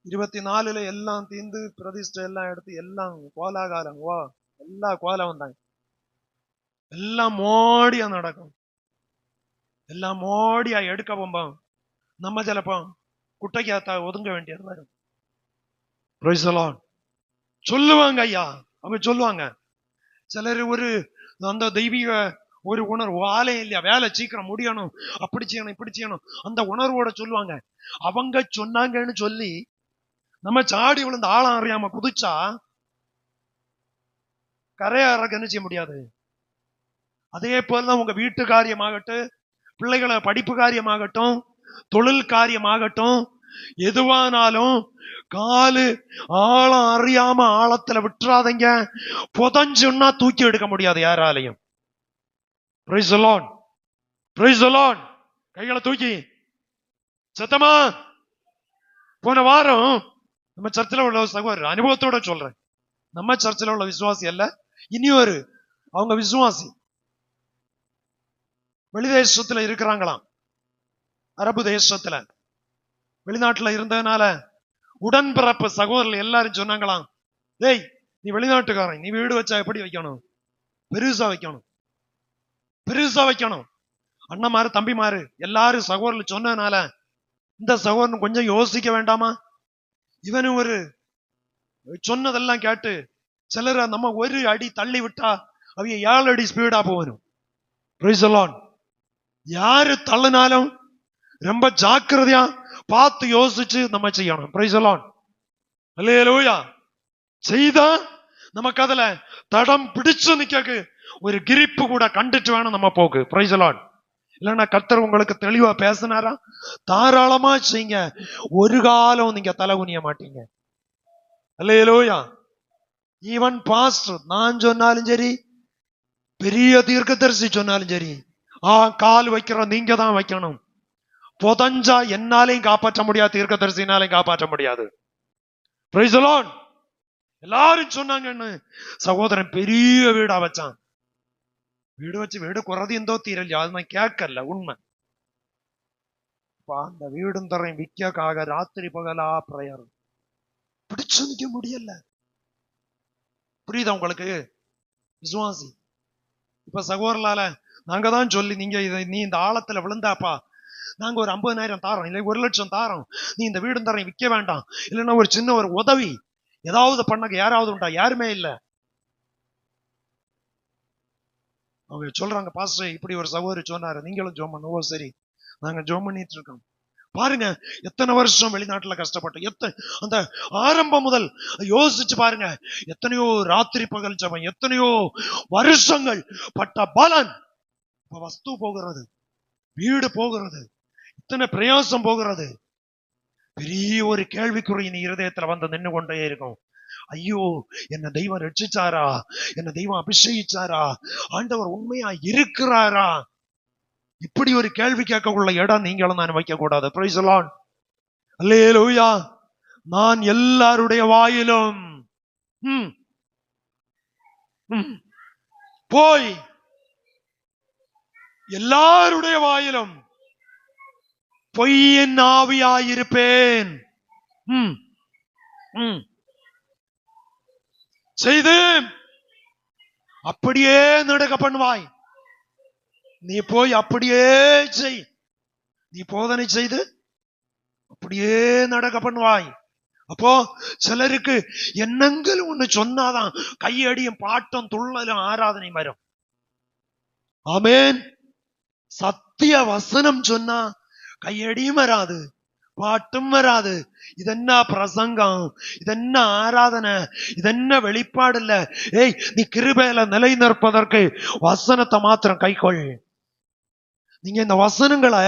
24ல எல்லாம் தீர்ந்து பிரதிஷ்டை எல்லாம் எடுத்து எல்லாம் கோலாகாலம் எல்லா கோலம் வந்தாங்க. எல்லாம் மோடியா நடக்கும். எல்லாம் மோடியா எடுக்க போம்போம் நம்ம சிலப்போ குட்டைக்காத்தா ஒதுங்க வேண்டியது வரும். Praise the Lord. சொல்லுவாங்க ஐயா, அவங்க சொல்லுவாங்க. சிலர் ஒரு அந்த தெய்வீக ஒரு உணர்வு, ஆலயம் இல்லையா, வேலை சீக்கிரம் முடியணும், அப்படி செய்யணும் இப்படி செய்யணும், அந்த உணர்வோட சொல்லுவாங்க. அவங்க சொன்னாங்கன்னு சொல்லி நம்ம சாடி விழுந்து ஆழம் அறியாம குதிச்சா கரையாறக்கு என்ன செய்ய முடியாது. அதே போலதான் உங்க வீட்டு காரியமாகட்டும், பிள்ளைகளை படிப்பு காரியமாகட்டும், தொழில் காரியமாகட்டும், எதுவானாலும் காலு ஆழம் அறியாம ஆழத்துல விட்டுறாதீங்க. புதஞ்சுன்னா தூக்கி எடுக்க முடியாது யாராலையும். Praise the Lord. Praise the Lord. கைகளை தூக்கி சத்தமா. போன வாரம் நம்ம சர்ச்சில் உள்ள சகோதரர், அனுபவத்தோட சொல்றேன், நம்ம சர்ச்சில் உள்ள விசுவாசி அல்ல, இனியொரு அவங்க விசுவாசி வெளிதேசத்துல இருக்கிறாங்களாம். அரபு தேசத்துல வெளிநாட்டுல இருந்ததுனால உடன்பிறப்பு சகோதரர்கள் எல்லாரும் சொன்னாங்களாம், டேய் நீ வெளிநாட்டுக்காரன், நீ வீடு வச்சா எப்படி வைக்கணும், பெருசா வைக்கணும், பெருசா வைக்கணும். அண்ணன்மாரு தம்பிமாரு எல்லாரும் சகோதரர்கள் சொன்னதுனால இந்த சகோதரன் கொஞ்சம் யோசிக்க வேண்டாமா? இவனு ஒரு சொன்னதெல்லாம் கேட்டு சிலர் நம்ம ஒரு அடி தள்ளி விட்டா அவங்க 7 அடி ஸ்பீடா போகணும். Praise the Lord. யாரு தள்ளினாலும் ரொம்ப ஜாக்கிரதையா பார்த்து யோசிச்சு நம்ம செய்யணும். Praise the Lord. அல்லேலூயா. செய்தா நமக்கு அதுல தடம் பிடிச்சு நிக்க ஒரு கிரிப்பு கூட கண்டுட்டு வேணும் நம்ம போக்கு. Praise the Lord. இல்லைன்னா கர்த்தர் உங்களுக்கு தெளிவா பேசினாரா, தாராளமா செய்யுங்க, ஒரு காலம் நீங்க தலை குனிய மாட்டீங்க. அல்லேலூயா. ஈவன் பாஸ்டர் நான் சொன்னாலும் சரி, பெரிய தீர்க்கதரிசி சொன்னாலும் சரி, கால் வைக்கிற நீங்க தான் வைக்கணும். புதஞ்சா என்னாலையும் காப்பாற்ற முடியாது, தீர்க்கதரிசினாலையும் காப்பாற்ற முடியாது. Praise the Lord. எல்லாரும் சொன்னாங்கன்னு சகோதரன் பெரிய வீடா வச்சான். வீடு வச்சு வீடு குறது எந்தோ தீரலையா, அது நான் கேட்கல, உண்மை. அந்த வீடும் தரையும் விற்காக ராத்திரி பகலா பிரயர் பிடிச்சு நிக்க முடியல. புரியுதா உங்களுக்கு விசுவாசி? இப்ப சகோதரலால நாங்க தான் சொல்லி, நீங்க நீ இந்த ஆழத்துல விழுந்தாப்பா நாங்க ஒரு 50,000 தாரோம், இல்லை 1,00,000 தாரோம், நீ இந்த வீடும் தரையும் விற்க வேண்டாம், இல்லைன்னா ஒரு சின்ன ஒரு உதவி ஏதாவது பண்ண யாராவது உண்டா? யாருமே இல்லை. அவங்க சொல்றாங்க, பாஸ்டர் இப்படி ஒரு சகோதரி சொன்னாரு, நீங்களும் ஜோம் பண்ணுவோ. சரி, நாங்க ஜோம் பண்ணிட்டு இருக்கோம். பாருங்க எத்தனை வருஷம் வெளிநாட்டுல கஷ்டப்பட்டு, அந்த ஆரம்பம் முதல் யோசிச்சு பாருங்க, எத்தனையோ ராத்திரி பகல் ஜபம், எத்தனையோ வருஷங்கள் பட்ட பலன். வஸ்து போகிறது, வீடு போகிறது, இத்தனை பிரயாசம் போகிறது. பெரிய ஒரு கேள்விக்குறி நீ இருதயத்துல வந்து நின்று கொண்டே இருக்கும். ஐயோ, என்ன தெய்வம் ரட்சிச்சாரா, என்ன தெய்வம் அபிஷேகிச்சாரா, ஆண்டவர் உண்மையா இருக்கிறாரா? இப்படி ஒரு கேள்வி கேட்கக்குள்ள இடம் நீங்களும் நான் வைக்க கூடாது. Praise the Lord. அல்லேலூயா. நான் எல்லாருடைய வாயிலும் போய் எல்லாருடைய வாயிலும் பொய்யின் ஆவியாயிருப்பேன் செய்து அப்படியே நடக்க பண்ணுவாய். நீ போய் அப்படியே செய், நீ போதனை செய்து அப்படியே நடக்க பண்ணுவாய். அப்போ சிலருக்கு எண்ணங்கள் ஒண்ணு சொன்னாதான் கையடியும் பாட்டம் துள்ளலும் ஆராதனை வரும். ஆமென். சத்திய வசனம் சொன்னா கையடியும் வராது, பாட்டும் வராது. இதென்ன பிரசங்கம், இதென்ன ஆராதனை, இதென்ன வெளிப்பாடு இல்ல. ஏய், நீ கிருபையில நிலை நிற்பதற்கு வசனத்தை மாத்திரம் கைக்கொள். நீங்க இந்த வசனங்களை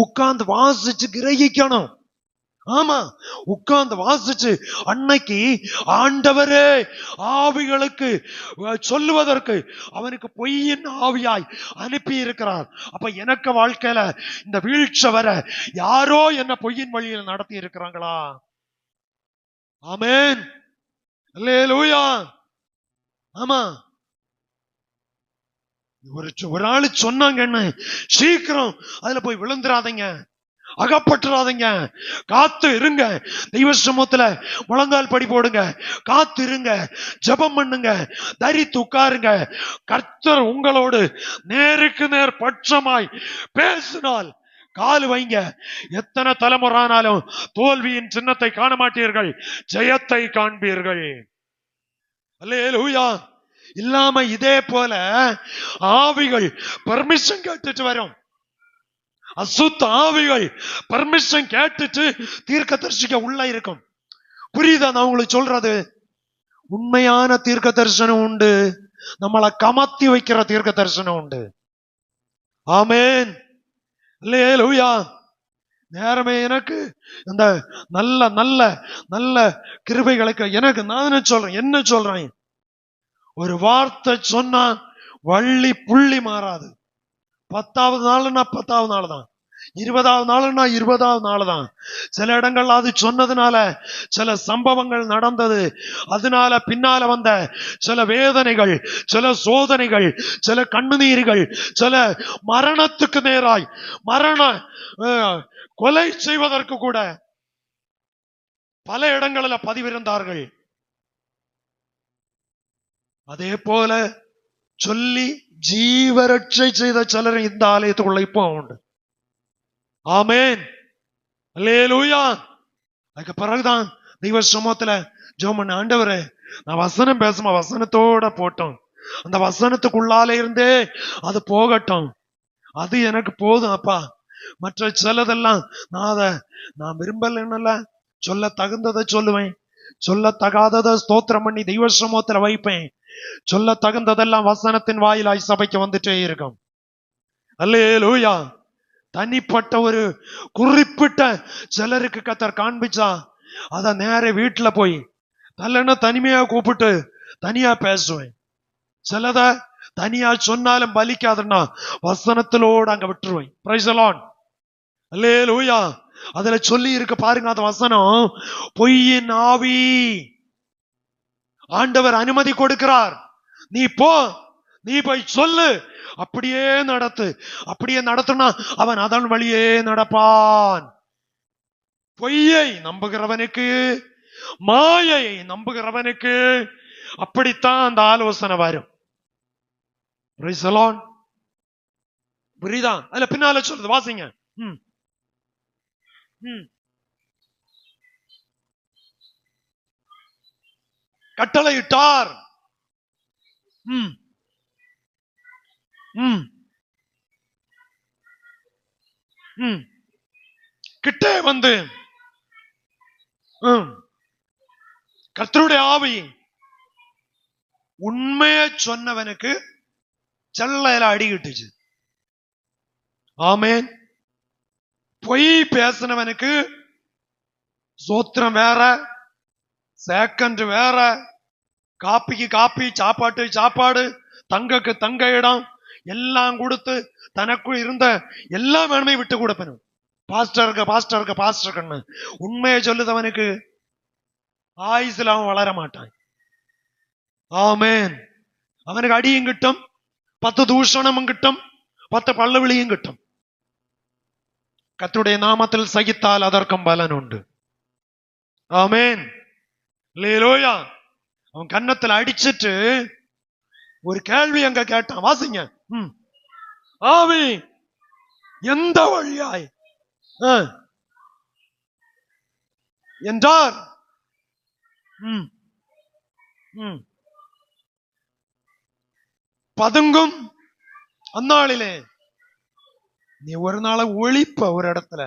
உட்கார்ந்து வாசிச்சு கிரகிக்கணும். ஆமா, உட்கார்ந்து வாசிச்சு அன்னைக்கு ஆண்டவரே ஆவிகளுக்கு சொல்லுவதற்கு அவனுக்கு பொய்யின் ஆவியாய் அனுப்பி இருக்கிறார். அப்ப எனக்கு வாழ்க்கையில இந்த வீழ்ச்சி வர யாரோ என்ன பொய்யின் வழியில் நடத்தி இருக்கிறாங்களா? ஆமென். அல்லேலூயா. ஆமா, ஒரு ஆளு சொன்னாங்க, என்ன சீக்கிரம் அதுல போய் விழுந்துராதீங்க, அகப்பட்டுறாதீங்க, காத்து இருங்க, தெய்வ சமூகத்துல முழங்கால் படி போடுங்க, காத்து இருங்க, ஜெபம் பண்ணுங்க, தரித்து உட்காருங்க, கர்த்தர் உங்களோடு நேருக்கு நேர் பட்சமாய் பேசினால் கால் வைங்க. எத்தனை தலைமுறைனாலும் தோல்வியின் சின்னத்தை காண மாட்டீர்கள், ஜெயத்தை காண்பீர்கள். அல்லேலூயா. இல்லாம இதே போல ஆவிகள் பர்மிஷன் கேட்டுட்டு வரும், அசுத்த ஆவிகள் பர்மிஷன் கேட்டுட்டு தீர்க்கதரிசிக்க உள்ள இருக்கும். புரியுதா நான் உங்களுக்கு சொல்றது? உண்மையான தீர்க்க தரிசனம் உண்டு, நம்மளை கமத்தி வைக்கிற தீர்க்க தரிசனம் உண்டு. ஆமென். அல்லேலூயா. நேரமே எனக்கு இந்த நல்ல நல்ல நல்ல கிருபைகளுக்கு எனக்கு நான் சொல்றேன், என்ன சொல்றேன், ஒரு வார்த்தை சொன்னா வள்ளி புள்ளி மாறாது. 10வது நாள்னா 10வது நாள் தான், 20வது நாள்னா 20வது நாள் தான். சில இடங்கள்ல அது சொன்னதுனால சில சம்பவங்கள் நடந்தது, அதனால பின்னால வந்த சில வேதனைகள், சில சோதனைகள், சில கண்ணுநீர்கள், சில மரணத்துக்கு நேராய் கொலை செய்வதற்கு கூட பல இடங்களில் பதிவிருந்தார்கள். அதே போல சொல்லி ஜீவரட்சை செய்த சிலர் இந்த ஆலயத்துக்குள்ள இப்போ உண்டு. ஆமென். அல்லேலூயா. அதுக்கு பிறகுதான் தெய்வ சமூகத்துல ஜெபம் பண்ண, ஆண்டவரே நான் வசனம் பேசுமா வசனத்தோட போட்டோம், அந்த வசனத்துக்குள்ளால இருந்தே அது போகட்டும், அது எனக்கு போதும் அப்பா. மற்ற சிலதெல்லாம் நான் விரும்பல, சொல்ல தகுந்ததை சொல்லுவேன், சொல்ல தகாததை ஸ்தோத்திரம் பண்ணி தெய்வ சமூகத்துல வைப்பேன், சொல்ல தகுந்ததெல்லாம் வசனத்தின் வாயிலாய் சபைக்கு வந்துட்டே இருக்கும். அல்லேலூயா. தனிப்பட்ட ஒரு குறிப்பிட்ட சிலருக்கு கர்த்தர் காண்பிச்சா அத நேர வீட்டுல போய் நல்ல தனிமையா கூப்பிட்டு தனியா பேசுவேன். சிலத தனியா சொன்னாலும் பலிக்காதுன்னா வசனத்திலோடு அங்க விட்டுருவேன். Praise the Lord. அல்லேலூயா. அதுல சொல்லி இருக்கு பாருங்க, அந்த வசனம் பொய்யின் ஆவி ஆண்டவர் அனுமதி கொடுக்கிறார். நீ போ, நீ போய் சொல்லு, அப்படியே நடத்து. அப்படியே நடத்துனா அவன் அதன் வழியே நடப்பான். பொய்யை நம்புகிறவனுக்கு, மாயை நம்புகிறவனுக்கு அப்படித்தான் அந்த ஆலோசனை வரும். Praise the Lord. புரியுதா? அதுல பின்னால சொல்றது வாசிங்க. கட்டளையிட்டார். கிட்டே வந்து கர்த்தருடைய ஆவி உண்மையை சொன்னவனுக்கு செல்லையில அடிக்கிட்டுச்சு. ஆமென். பொய் பேசினவனுக்கு சோத்திரம் வேற, சேக்கண்ட் வேற, காப்பிக்கு காப்பி, சாப்பாட்டு சாப்பாடு, தங்கக்கு தங்க இடம் எல்லாம் கொடுத்து தனக்குள் இருந்த எல்லா வேணுமே விட்டு கொடுப்பனும். பாஸ்டருக்கு உண்மையை சொல்லுதவனுக்கு ஆயுசுல அவன் வளர மாட்டான். ஆமென். அவனுக்கு அடியும் கிட்டும், 10 தூஷணமும் கிட்டும், 10 பல்லுவிழியும் கிட்டும். கர்த்தருடைய நாமத்தில் சகித்தால் அதற்கும் பலன் உண்டு. ஆமென். அல்லேலூயா. அவன் கன்னத்துல அடிச்சிட்டு ஒரு கேள்வி அங்க கேட்டான், வாசிங்க. ஆவி எந்த வழியாய் என்றார். பதுங்கும் அந்நாளிலே நீ ஒரு நாளை ஒளிப்ப ஒரு இடத்துல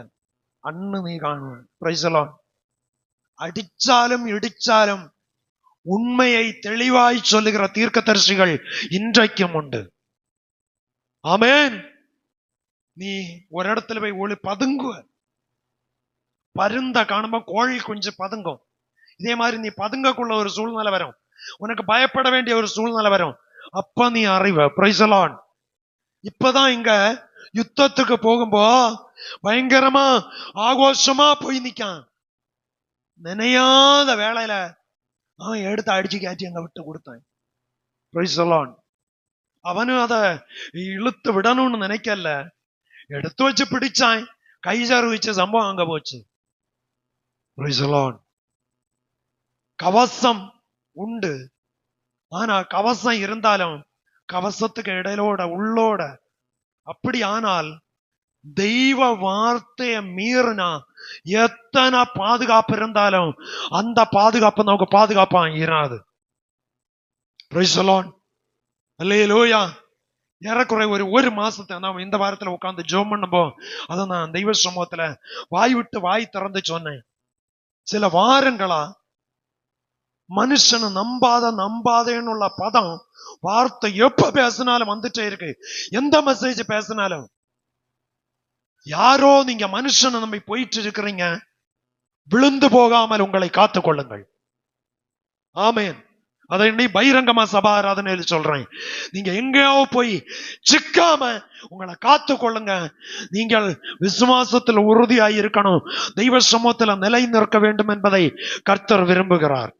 அண்ணு நீ காணுவ. Price the Lord. அடிச்சாலும் இடிச்சாலும் உண்மையை தெளிவாய் சொல்லுகிற தீர்க்கதரிசிகள் இன்றைக்கும் உண்டு. ஆமென். நீ ஒரு இடத்துல போய் ஒளி பதுங்குவ. பருந்த காணும்போ கோழி கொஞ்சம் பதுங்கும். இதே மாதிரி நீ பதுங்கக்குள்ள ஒரு சூழ்நிலை வரும், உனக்கு பயப்பட வேண்டிய ஒரு சூழ்நிலை வரும், அப்ப நீ அறிவ. Praise the Lord. இப்பதான் இங்க யுத்தத்துக்கு போகும்போ பயங்கரமா ஆகோஷமா போய் நிக்கான். நினையாத வேளையில அவன் எடுத்து அடிச்சு காட்டி அங்க விட்டு கொடுத்தான். Praise the Lord. அவனும் அதை இழுத்து விடணும்னு நினைக்கல, எடுத்து வச்சு பிடிச்சான், கை சாறு வச்ச சம்பவம் அங்க போச்சு. Praise the Lord. கவசம் உண்டு, ஆனா கவசம் இருந்தாலும் கவசத்துக்கு இடையிலோட உள்ளோட அப்படி ஆனால் தெய்வ வார்த்தையை மீறினா எத்தனை பாதுகாப்பு இருந்தாலும் அந்த பாதுகாப்பு நமக்கு பாதுகாப்பா இராது. Praise the Lord. அல்லேலூயா. ஏறக்குறை ஒரு மாசத்தை நாம் இந்த வாரத்துல உட்கார்ந்து ஜெபம் பண்ணப்போ அதை நான் தெய்வ சமூகத்துல வாய் விட்டு வாய் திறந்து சொன்னேன். சில வாரங்களா மனுஷனை நம்பாதேன்னு உள்ள பதம் வார்த்தை எப்ப பேசினாலும் வந்துட்டே இருக்கு. எந்த மெசேஜ் பேசினாலும் யாரோ நீங்க மனுஷனை நம்பி போயிட்டு இருக்கிறீங்க, விழுந்து போகாமல் உங்களை காத்துக் கொள்ளுங்கள். ஆமேன். அதை நீ பகிரங்கமா சபா ஆராதனையில் சொல்றேன். நீங்க எங்கேயோ போய் சிக்காம உங்களை காத்து கொள்ளுங்க. நீங்கள் விசுவாசத்தில் உறுதியாய் இருக்கணும், தெய்வ சமூகத்தில் நிலை நிற்க வேண்டும் என்பதை கர்த்தர் விரும்புகிறார்.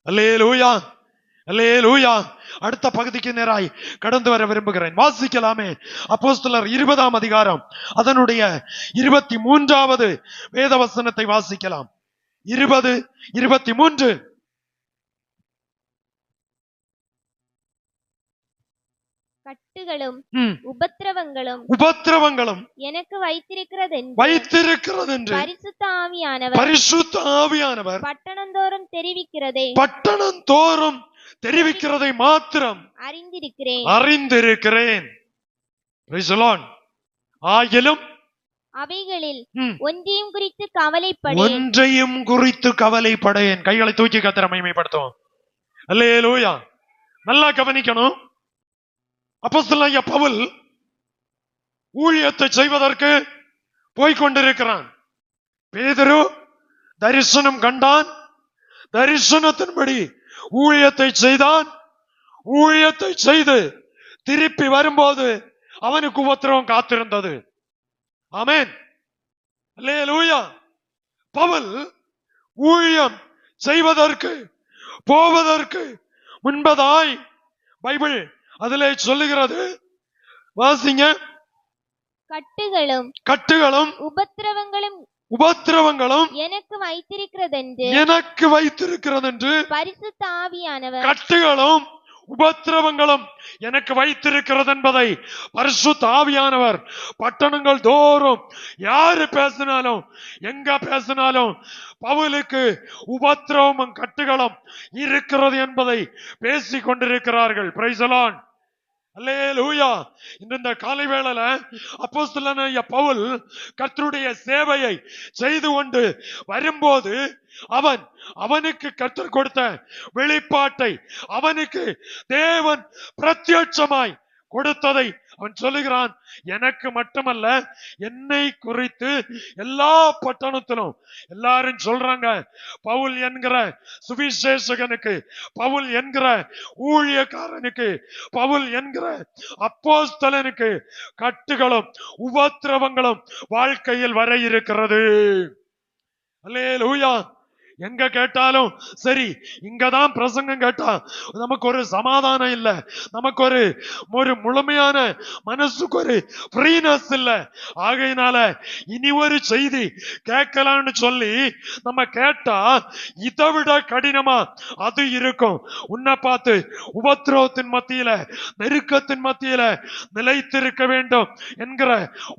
அல்லேலூயா, அல்லேலூயா. அடுத்த பகுதிக்கு நேராய் கடந்து வர விரும்புகிறேன். வாசிக்கலாமே. அப்போஸ்தலர் 20ஆம் அதிகாரம் அதனுடைய 23வது வேதவசனத்தை வாசிக்கலாம். 20:23. கட்டுகளும் உபத்திரவங்களும் எனக்கு வைத்திருக்கிறது என்று பரிசுத்த ஆவியானவர் பட்டணந்தோறும் தெரிவிக்கிறதை மாத்திரம் அறிந்திருக்கிறேன். ஆகிலும் அவைகளில் ஒன்றையும் குறித்து கவலைப்படேன். கைகளை தூக்கி கர்த்தரை மகிமைப்படுத்துவோம். அல்லேலூயா. நல்லா கவனிக்கணும். அப்போஸ்தலனாகிய பவுல் ஊழியத்தை செய்வதற்கு போய்கொண்டிருக்கிறான். பேதுரு தரிசனம் கண்டான், தரிசனத்தின்படி ஊழியத்தை செய்தான். ஊழியத்தை செய்து திருப்பி வரும்போது அவனுக்கு உபத்திரவம் காத்திருந்தது. ஆமென். அல்லேலூயா. பவுல் ஊழியம் செய்வதற்கு போவதற்கு முன்பதாய் பைபிள் அதிலே சொல்லுகிறது. வாசிங்க. கட்டுகளும் உபத்திரவங்களும் எனக்கு வைத்திருக்கிறது என்று பரிசுத்த ஆவியானவர், கட்டுகளும் உபத்திரவங்களும் எனக்கு வைத்திருக்கிறது என்பதை பரிசுத்த ஆவியானவர் பட்டணங்கள் தோறும் யாரு பேசினாலும் எங்க பேசினாலும் பவுலுக்கு உபத்திரவமும் கட்டுகளும் இருக்கிறது என்பதை பேசிக் கொண்டிருக்கிறார்கள். Praise the Lord. அல்லேலூயா. இந்த காலை வேளையில அப்போஸ்தலனாகிய பவுல் கர்த்தருடைய சேவையை செய்து கொண்டு வரும்போது அவனுக்கு கர்த்தர் கொடுத்த வெளிப்பாட்டை அவனுக்கு தேவன் பிரத்யட்சமாய் கொடுத்ததை அவன் சொல்லுகிறான். எனக்கு மட்டுமல்ல, என்னை குறித்து எல்லா பட்டணத்திலும் எல்லாரும் சொல்றாங்க, பவுல் என்கிற சுவிசேஷகனுக்கு, பவுல் என்கிற ஊழியக்காரனுக்கு, பவுல் என்கிற அப்போஸ்தலனுக்கு கட்டுகளும் உபத்திரவங்களும் வாழ்க்கையில் வர இருக்கிறது. அல்லேலூயா. எங்க கேட்டாலும் சரி, இங்கதான் பிரசங்கம் கேட்டா நமக்கு ஒரு சமாதானம் இல்ல, நமக்கு ஒரு முழுமையான மனசுக்கு ஒரு ஃப்ரீனஸ் இல்ல. ஆகையினால இனி ஒரு செய்தி கேட்கலான்னு சொல்லி நம்ம கேட்டா இதை விட கடினமா அது இருக்கும். உன்னை பார்த்து உபத்திரவத்தின் மத்தியில, நெருக்கத்தின் மத்தியில நிலைத்திருக்க வேண்டும் என்கிற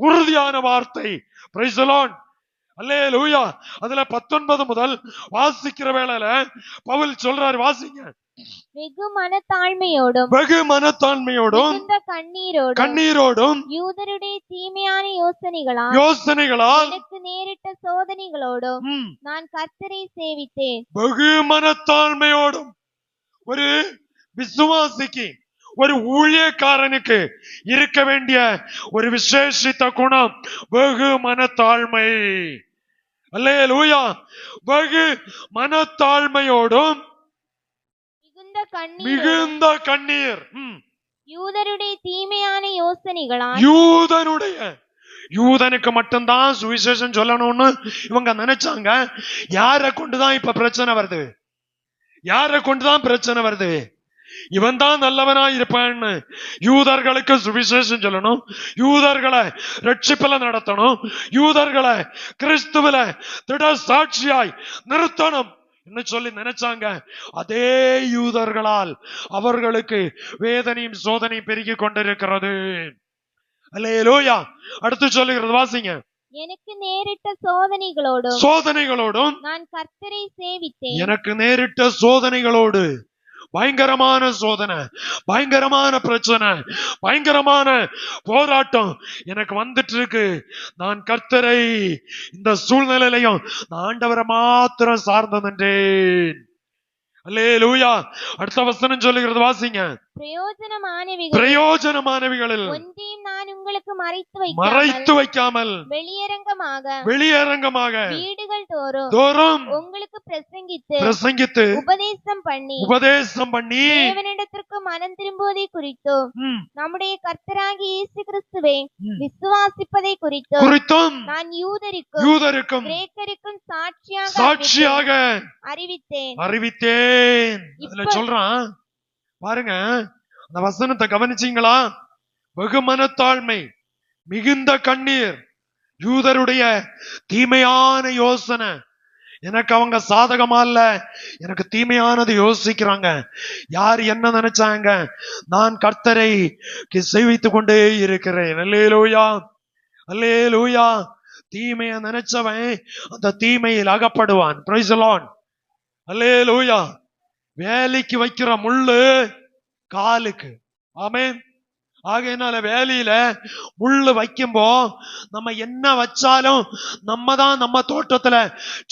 உறுதியான வார்த்தை. Praise the Lord. அல்லேலூயா. அதுல 19 முதல் வாசிக்கிற வேளையில பவுல் சொல்றாரு. வாசிங்க. வெகு மனத்தாழ்மையோடும் கண்ணீரோடும் யூதருடைய தீமையான யோசனைகளால் எனக்கு நேரிட்ட சோதனைகளோடும் நான் கர்த்தரை சேவித்தேன். வெகு மனத்தாழ்மையோடும் ஒரு விசுவாசிக்கு, ஒரு ஊழியக்காரனுக்கு இருக்க வேண்டிய ஒரு விசேஷித்த குணம் வெகு மனத்தாழ்மை. அல்லேலூயா. வெகு மனத்தாழ்மையோடும் மிகுந்த கண்ணீர். யூதருடைய தீமையான யோசனைகளால், யூதனுக்கு மட்டும்தான் சுவிசேஷம் சொல்லணும்னு இவங்க நினைச்சாங்க. யாரை கொண்டுதான் இப்ப பிரச்சனை வருது? யாரை கொண்டுதான் பிரச்சனை வருது? இவன் தான் நல்லவனாய் இருப்பான்னு யூதர்களுக்கு சுவிசேஷம் சொல்லணும், யூதர்களை ரட்சிப்பில நடத்தணும், யூதர்களை கிறிஸ்துவில திட சாட்சியாய் நிறுத்தணும் என்ன சொல்லி நினைச்சாங்க. அதே யூதர்களால் அவர்களுக்கு வேதனையும் சோதனையும் பெருகி கொண்டிருக்கிறது. அல்லேலூயா. அடுத்து சொல்லுகிறது வாசிங்க. எனக்கு நேரிட்ட சோதனைகளோடும் நான் கர்த்தரை சேவித்தேன். எனக்கு நேரிட்ட சோதனைகளோடு, பயங்கரமான சோதனை, பயங்கரமான பிரச்சனை, பயங்கரமான போராட்டம் எனக்கு வந்துட்டு இருக்கு. நான் கர்த்தரை இந்த சூழ்நிலையிலையும் நான் ஆண்டவரை மாத்திரம் சார்ந்து நின்றேன். அல்லேலூயா. அடுத்த வசனம் சொல்லுகிறது வாசிங்க. பிரயோஜனமானவைகளில் ஒன்றையும் நான் உங்களுக்கு மறைத்து வைக்காமல் வெளியரங்கமாக வீடுகள் தோறும் உங்களுக்கு பிரசங்கித்து உபதேசம் பண்ணி தேவனிடத்திற்கு மனம் திரும்புவதை குறித்தும் நம்முடைய கர்த்தராகிய இயேசு கிறிஸ்துவை விசுவாசிப்பதை குறித்தும் நான் யூதருக்கும் கிரேக்கருக்கும் சாட்சியாக அறிவித்தேன். அதுல சொல்றான் பாருங்க, அந்த வசனத்தை கவனிச்சீங்களா? வெகுமனத்தாழ்மை, மிகுந்த கண்ணீர், யூதருடைய தீமையான யோசனை. எனக்கு அவங்க சாதகமா இல்ல, எனக்கு தீமையானது யோசிக்கிறாங்க. யார் என்ன நினைச்சாங்க? நான் கர்த்தரை சேவித்துக் கொண்டே இருக்கிறேன். அல்லேலூயா, அல்லேலூயா. தீமையை நினைச்சவன் அந்த தீமையில் அகப்படுவான். Price the Lord. அல்லேலூயா. வேலைக்கு வைக்கிற முள்ளு காலுக்கு. ஆமென். ஆகையினால வேலையில முள்ளு வைக்கும்போ நம்ம என்ன வச்சாலும் நம்ம தான் நம்ம தோட்டத்துல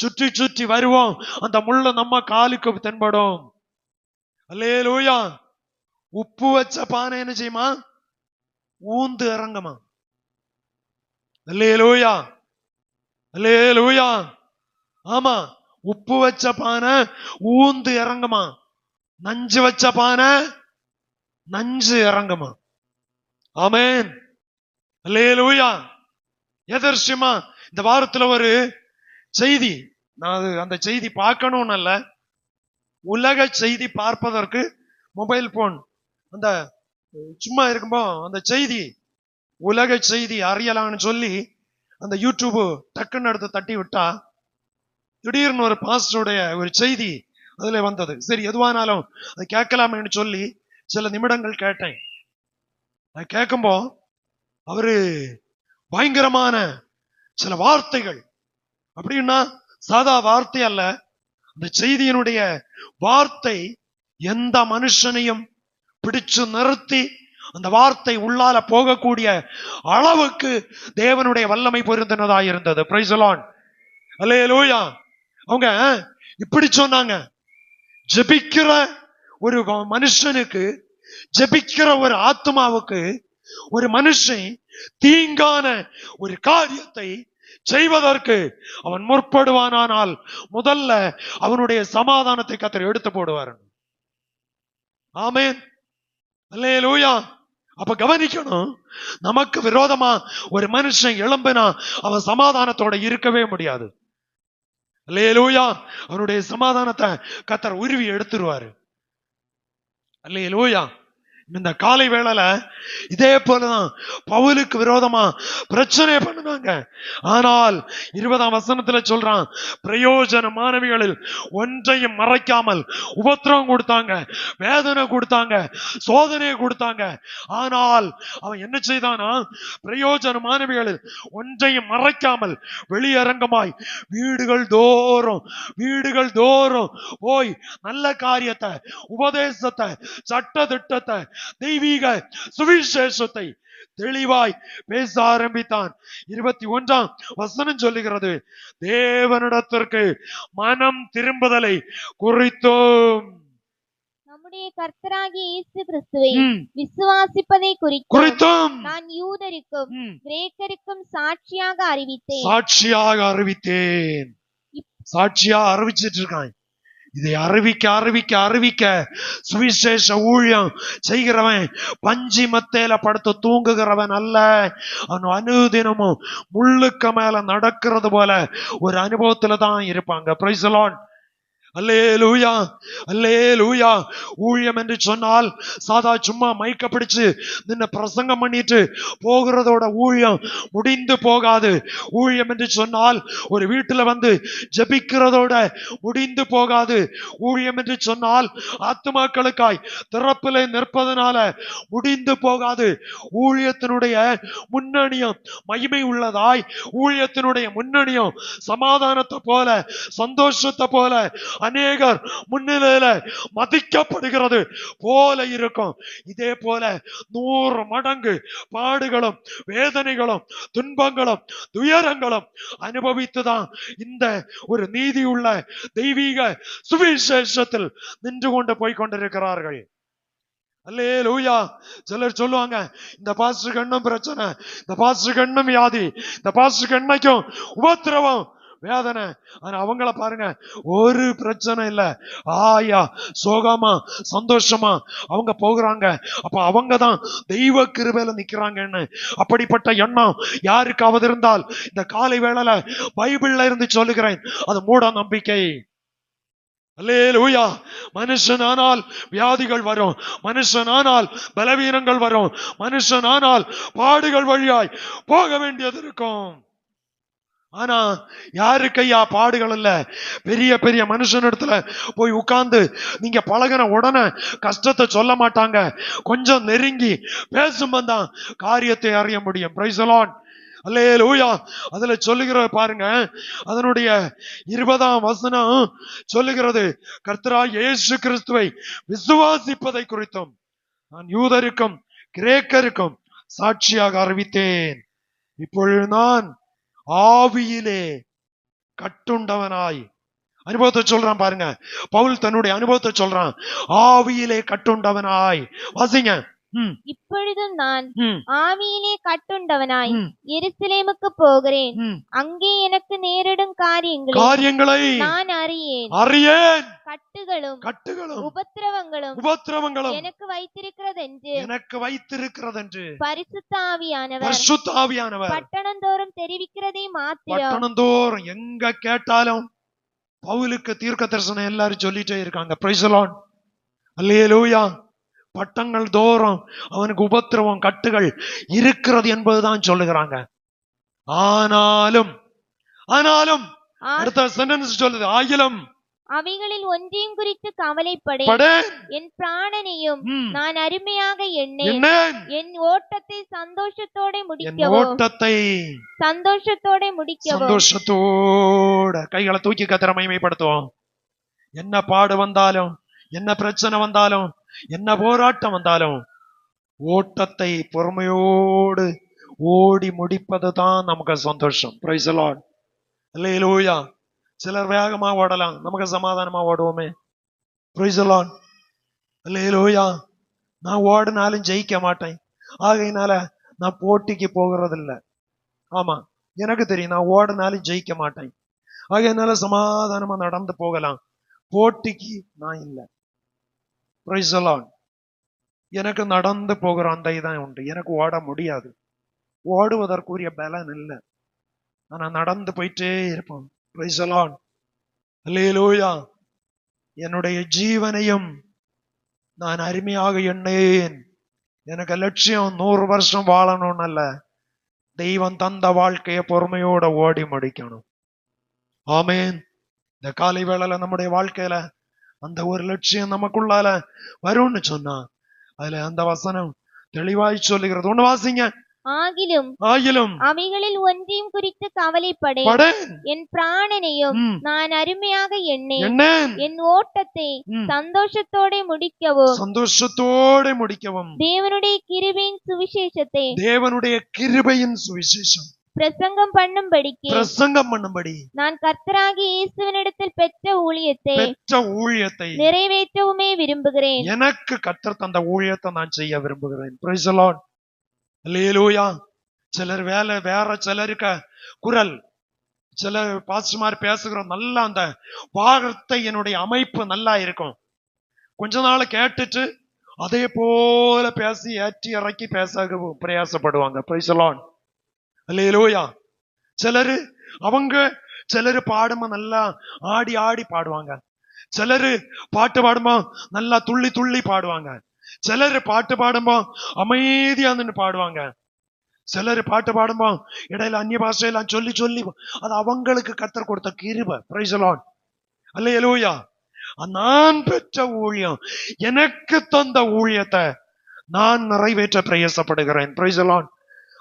சுற்றி சுற்றி வருவோம். அந்த முள்ளு நம்ம காலுக்கு தென்படும். அல்லேலூயா. உப்பு வச்ச பானை என்ன செய்யுமா? ஊந்து இறங்குமா. அல்லேலூயா, அல்லேலூயா. ஆமா, உப்பு வச்ச பானை ஊந்து இறங்குமா, நஞ்சு வச்ச பானை நஞ்சு இறங்குமா. ஆமென். அல்லேலூயா. எதர்ச்சியமா இந்த வாரத்துல ஒரு செய்தி, நான் அந்த செய்தி பார்க்கணும்னு அல்ல, உலக செய்தி பார்ப்பதற்கு மொபைல் போன் அந்த சும்மா இருக்கும்போ அந்த செய்தி உலக செய்தி அறியலான்னு சொல்லி அந்த யூடியூப் டக்குன்னு எடுத்து தட்டி விட்டா திடீர்னு ஒரு பாஸ்டருடைய ஒரு செய்தி அதுல வந்தது. சரி, எதுவானாலும் அதை கேட்கலாமேன்னு சொல்லி சில நிமிடங்கள் கேட்டேன். அதை கேட்கும்போ அவரு பயங்கரமான சில வார்த்தைகள், அப்படின்னா சாதா வார்த்தை அல்ல, அந்த செய்தியினுடைய வார்த்தை எந்த மனுஷனையும் பிடிச்சு நிறுத்தி அந்த வார்த்தை உள்ளால போகக்கூடிய அளவுக்கு தேவனுடைய வல்லமை பொருந்தினதா இருந்தது. Praise the Lord. அல்லேலூயா. அவங்க இப்படி சொன்னாங்க, ஜெபிக்கிற ஒரு மனுஷனுக்கு, ஜெபிக்கிற ஒரு ஆத்மாவுக்கு ஒரு மனுஷன் தீங்கான ஒரு காரியத்தை செய்வதற்கு அவன் முற்படுவானால் முதல்ல அவனுடைய சமாதானத்தை கர்த்தர் எடுத்து போடுவார். ஆமென். அல்லேலூயா. அப்ப கவனிக்கணும், நமக்கு விரோதமா ஒரு மனுஷன் எழும்பினா அவன் சமாதானத்தோட இருக்கவே முடியாது. அல்லேலூயா. அவனுடைய சமாதானத்தை கர்த்தர் உருவி எடுத்துருவாரு. அல்லேலூயா. இந்த காலை வேளையில இதே போலதான் பவுலுக்கு விரோதமா பிரச்சனை பண்ணுனாங்க. ஆனால் 20ஆம் வசனத்துல சொல்றான், பிரயோஜனமானவைகளில் ஒன்றையும் மறைக்காமல் உபத்திரவம் கொடுத்தாங்க, வேதனை கொடுத்தாங்க, சோதனையை கொடுத்தாங்க. ஆனால் அவன் என்ன செய்தானா, பிரயோஜனமானவைகளில் ஒன்றையும் மறைக்காமல் வெளியரங்கமாய் வீடுகள் தோறும் போய் நல்ல காரியத்தை, உபதேசத்தை, சட்ட திட்டத்தை, தெய்வீக சுவிசேஷத்தை தெளிவாய் பேச ஆரம்பித்தான். 21ஆம் வசனம் சொல்லுகிறது, தேவனிடத்திற்கு மனம் திரும்புதலை குறித்தும் நம்முடைய கர்த்தராகிய இயேசு கிறிஸ்துவை விசுவாசிப்பதை குறித்தும் நான் யூதருக்கும் கிரேக்கருக்கும் சாட்சியாக அறிவித்தேன். சாட்சியா அறிவிச்சிட்டு இருக்கான். இதை அறிவிக்க சுவிசேஷ ஊழியம் செய்கிறவன் பஞ்சி மத்தையில படுத்து தூங்குகிறவன் அல்ல. அவன் அனுதினமும் முள்ளுக்க மேல நடக்கிறது போல ஒரு அனுபவத்துல தான் இருப்பாங்க. Praise the Lord. அல்லேலூயா, அல்லேலூயா. ஊழியம் என்று சொன்னால் சாதா சும்மா மைக்க பிடிச்சு நின்ன பிரசங்கம் பண்ணிட்டு போகிறதோட ஊழியம் முடிந்து போகாது. ஊழியம் என்று சொன்னால் ஒரு வீட்டுல வந்து ஜெபிக்கிறதோட முடிந்து போகாது. ஊழியம் என்று சொன்னால் ஆத்துமாக்களுக்காய் திறப்பிலே நிற்பதனால முடிந்து போகாது. ஊழியத்தினுடைய முன்னணியம் மகிமை உள்ளதாய், ஊழியத்தினுடைய முன்னணியம் சமாதானத்தை போல, சந்தோஷத்தை போல, அநேகர் முன்னிலையில மதிக்கப்படுகிறது போல இருக்கும். இதே போல 100 மடங்கு பாடுகளும் வேதனைகளும் துன்பங்களும் துயரங்களும் அனுபவித்துதான் இந்த ஒரு நீதியுள்ள தெய்வீக சுவிசேஷத்தில் நின்று கொண்டு போய் கொண்டிருக்கிறார்கள். அல்லேலூயா. சிலர் சொல்லுவாங்க, இந்த பாஸ்டருக்கு என்ன பிரச்சனை, இந்த பாஸ்டருக்கு என்ன வியாதி, இந்த பாஸ்டருக்கு என்னைக்கும் உபத்திரவம் வேதனை. ஆனா அவங்கள பாருங்க, ஒரு பிரச்சனை இல்ல, ஆயா சோகமா சந்தோஷமா அவங்க போகிறாங்க. அப்ப அவங்கதான் தெய்வ கிருபையில நிக்கிறாங்கன்னு அப்படிப்பட்ட எண்ணம் யாருக்காவது இருந்தால் இந்த காலை வேளையில பைபிள்ல இருந்து சொல்லுகிறேன், அது மூட நம்பிக்கை. அல்லேலூயா. மனுஷனானால் வியாதிகள் வரும், மனுஷனானால் பலவீனங்கள் வரும், மனுஷனானால் பாடுகள் வழியாய் போக வேண்டியது இருக்கும். ஆனா யாருக்கையா பாடுகள் இல்ல? பெரிய பெரிய மனுஷனிடத்துல போய் உட்கார்ந்து நீங்க பழகின உடனே கஷ்டத்தை சொல்ல மாட்டாங்க. கொஞ்சம் நெருங்கி பேசும்போது தான் காரியத்தை அறிய முடியும். Praise the Lord. அல்லேலூயா. அதுல சொல்லுகிற பாருங்க, அதனுடைய 20ஆம் வசனம் சொல்லுகிறது, கர்த்தராகிய இயேசு கிறிஸ்துவை விசுவாசிப்பதை குறித்தும் நான் யூதருக்கும் கிரேக்கருக்கும் சாட்சியாக அறிவித்தேன். இப்பொழுது நான் ஆவியிலே கட்டுண்டவனாய், அனுபவத்தை சொல்றான் பாருங்க. பவுல் தன்னுடைய அனுபவத்தை சொல்றான், ஆவியிலே கட்டுண்டவனாய். வாசிங்க. இப்பொழுதும் நான் ஆவியிலே கட்டுண்டவனாய் எருசலேமுக்கு போகிறேன். அங்கே எனக்கு நேரிடும் காரியங்களை நான் அறியேன். கட்டுகளும் உபத்திரவங்களும் எனக்கு வைத்திருக்கிறதென்று பரிசுத்த ஆவியானவர் பட்டணந்தோறும் தெரிவிக்கிறதை மாத்திரம். பட்டணந்தோறும் எங்க கேட்டாலும் பவுலுக்கு தீர்க்க தரிசனம் எல்லாரும் சொல்லிட்டே இருக்காங்க. Praise the Lord. அல்லேலூயா. பட்டங்கள் தோறும் அவனுக்கு உபத்திரவம் கட்டுகள் இருக்கிறது என்பதுதான் சொல்லுகிறாங்க. ஆனாலும் அடுத்த சென்டென்ஸ் சொல்லுது, ஆயிலும் அவைகளில் ஒன்றையும் குறித்து கவலைப்படேன். என் பிராணனையும் நான் அருமையாக எண்ணேன். என் ஓட்டத்தை சந்தோஷத்தோட முடிக்கவும். சந்தோஷத்தோட கைகளை தூக்கி கர்த்தரை மகிமைப்படுத்துவோம். என்ன பாடு வந்தாலும், என்ன பிரச்சனை வந்தாலும், என்ன போராட்டம் வந்தாலும், ஓட்டத்தை பொறுமையோடு ஓடி முடிப்பது தான் நமக்கு சந்தோஷம். Praise the Lord. அல்லேலூயா. சிலர் வேகமா ஓடலாம், நமக்கு சமாதானமா ஓடுவோமே. Price the Lord. அல்லேலூயா. நான் ஓடினாலும் ஜெயிக்க மாட்டேன், ஆகையினால நான் போட்டிக்கு போகிறதில்ல. ஆமா, எனக்கு தெரியும் நான் ஓடினாலும் ஜெயிக்க மாட்டேன், ஆகையினால சமாதானமா நடந்து போகலாம். போட்டிக்கு நான் இல்லை. Praise the Lord. எனக்கு நடந்து போகிற அந்த இதான் உண்டு. எனக்கு ஓட முடியாது, ஓடுவதற்குரிய பலன் இல்லை. ஆனா நடந்து போயிட்டே இருப்போம். Praise the Lord. அல்லேலூயா. என்னுடைய ஜீவனையும் நான் அருமையாக எண்ணேன். எனக்கு லட்சியம் 100 வருஷம் வாழணும்னு அல்ல, தெய்வம் தந்த வாழ்க்கையை பொறுமையோட ஓடி முடிக்கணும். ஆமேன். இந்த காலை வேளையில நம்முடைய வாழ்க்கையில அந்த ஒரு லட்சியம் நமக்குள்ளால வரும்னு சொன்னா, அதுல அந்த வசனம் தெளிவாய் சொல்லுகிறது. ஒண்ணு வாசிங்க. ஆகிலும் அவைகளில் ஒன்றையும் குறித்து கவலைப்படேன். என் பிராணனையும் நான் அருமையாக எண்ணேன். என் ஓட்டத்தை சந்தோஷத்தோட முடிக்கவும். தேவனுடைய கிருபையின் சுவிசேஷம் பிரசங்கம் பண்ணும்படி நான் கர்த்தராகிய இயேசுவினிடத்தில் பெற்ற ஊழியத்தை நிறைவேற்றவுமே விரும்புகிறேன். எனக்கு கர்த்தர் தந்த ஊழியத்தை நான் செய்ய விரும்புகிறேன். Praise the Lord. அல்லேலூயா. சிலர் வேற சிலருக்கு குரல், சில பாஸ்டர்மார் பேசுகிற நல்லா அந்த வார்த்தையினுடைய அமைப்பு நல்லா இருக்கும். கொஞ்ச நாள் கேட்டுட்டு அதே போல பேசி ஏற்றி இறக்கி பேச பிரயாசப்படுவாங்க. Price the Lord. அல்லேலூயா. சிலரு பாடுமா நல்லா ஆடி ஆடி பாடுவாங்க. சிலரு பாட்டு பாடும்போ நல்லா துள்ளி துள்ளி பாடுவாங்க. சிலரு பாட்டு பாடும்போ அமைதியா நின்னு பாடுவாங்க. சிலர் பாட்டு பாடும்போ இடையில அந்நிய பாஷையெல்லாம் சொல்லி சொல்லி, அது அவங்களுக்கு கர்த்தர் கொடுத்த கிருபை. Praise the Lord. அல்லேலூயா. நான் பெற்ற ஊழியம், எனக்கு தந்த ஊழியத்தை நான் நிறைவேற்ற பிரயாசப்படுகிறேன். Price the Lord.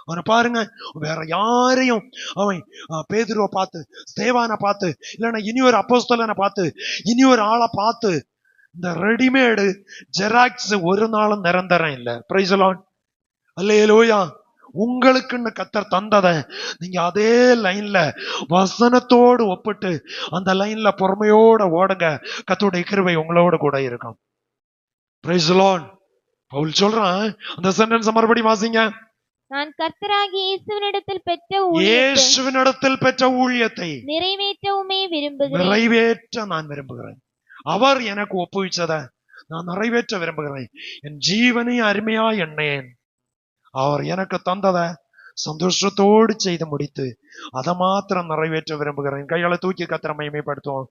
அவனை பாருங்க, வேற யாரையும் அவன் பேதுருவை பார்த்து, ஸ்தேவானை பார்த்து, இல்லைன்னா இனி ஒரு அப்போஸ்தலனை பார்த்து, இனி ஒரு ஆளை பார்த்து, இந்த ரெடிமேடு ஜெராக்ஸ் ஒரு நாளும் நிரந்தரம் இல்லை. Praise the Lord. அல்லேலூயா. உங்களுக்குன்னு கர்த்தர் தந்ததை நீங்க அதே லைன்ல வசனத்தோடு ஒப்பிட்டு அந்த லைன்ல பொறுமையோட ஓடுங்க. கர்த்தருடைய கிருபை உங்களோட கூட இருக்கும். Praise the Lord. பவுல் சொல்றான், அந்த சென்டென்ஸ் மறுபடியும் வாசிங்க. நான் கர்த்தராகிய இயேசுவினிடத்தில் பெற்ற ஊழியத்தை நிறைவேற்ற நான் விரும்புகிறேன். அவர் எனக்கு ஒப்புவிச்சதை நான் நிறைவேற்ற விரும்புகிறேன். என் ஜீவனை அருமையா எண்ணேன். அவர் எனக்கு தந்ததை சந்தோஷத்தோடு செய்து முடித்து அதை மாத்திரம் நிறைவேற்ற விரும்புகிறேன். கையால தூக்கி கர்த்தரை மகிமைப்படுத்துவோம்.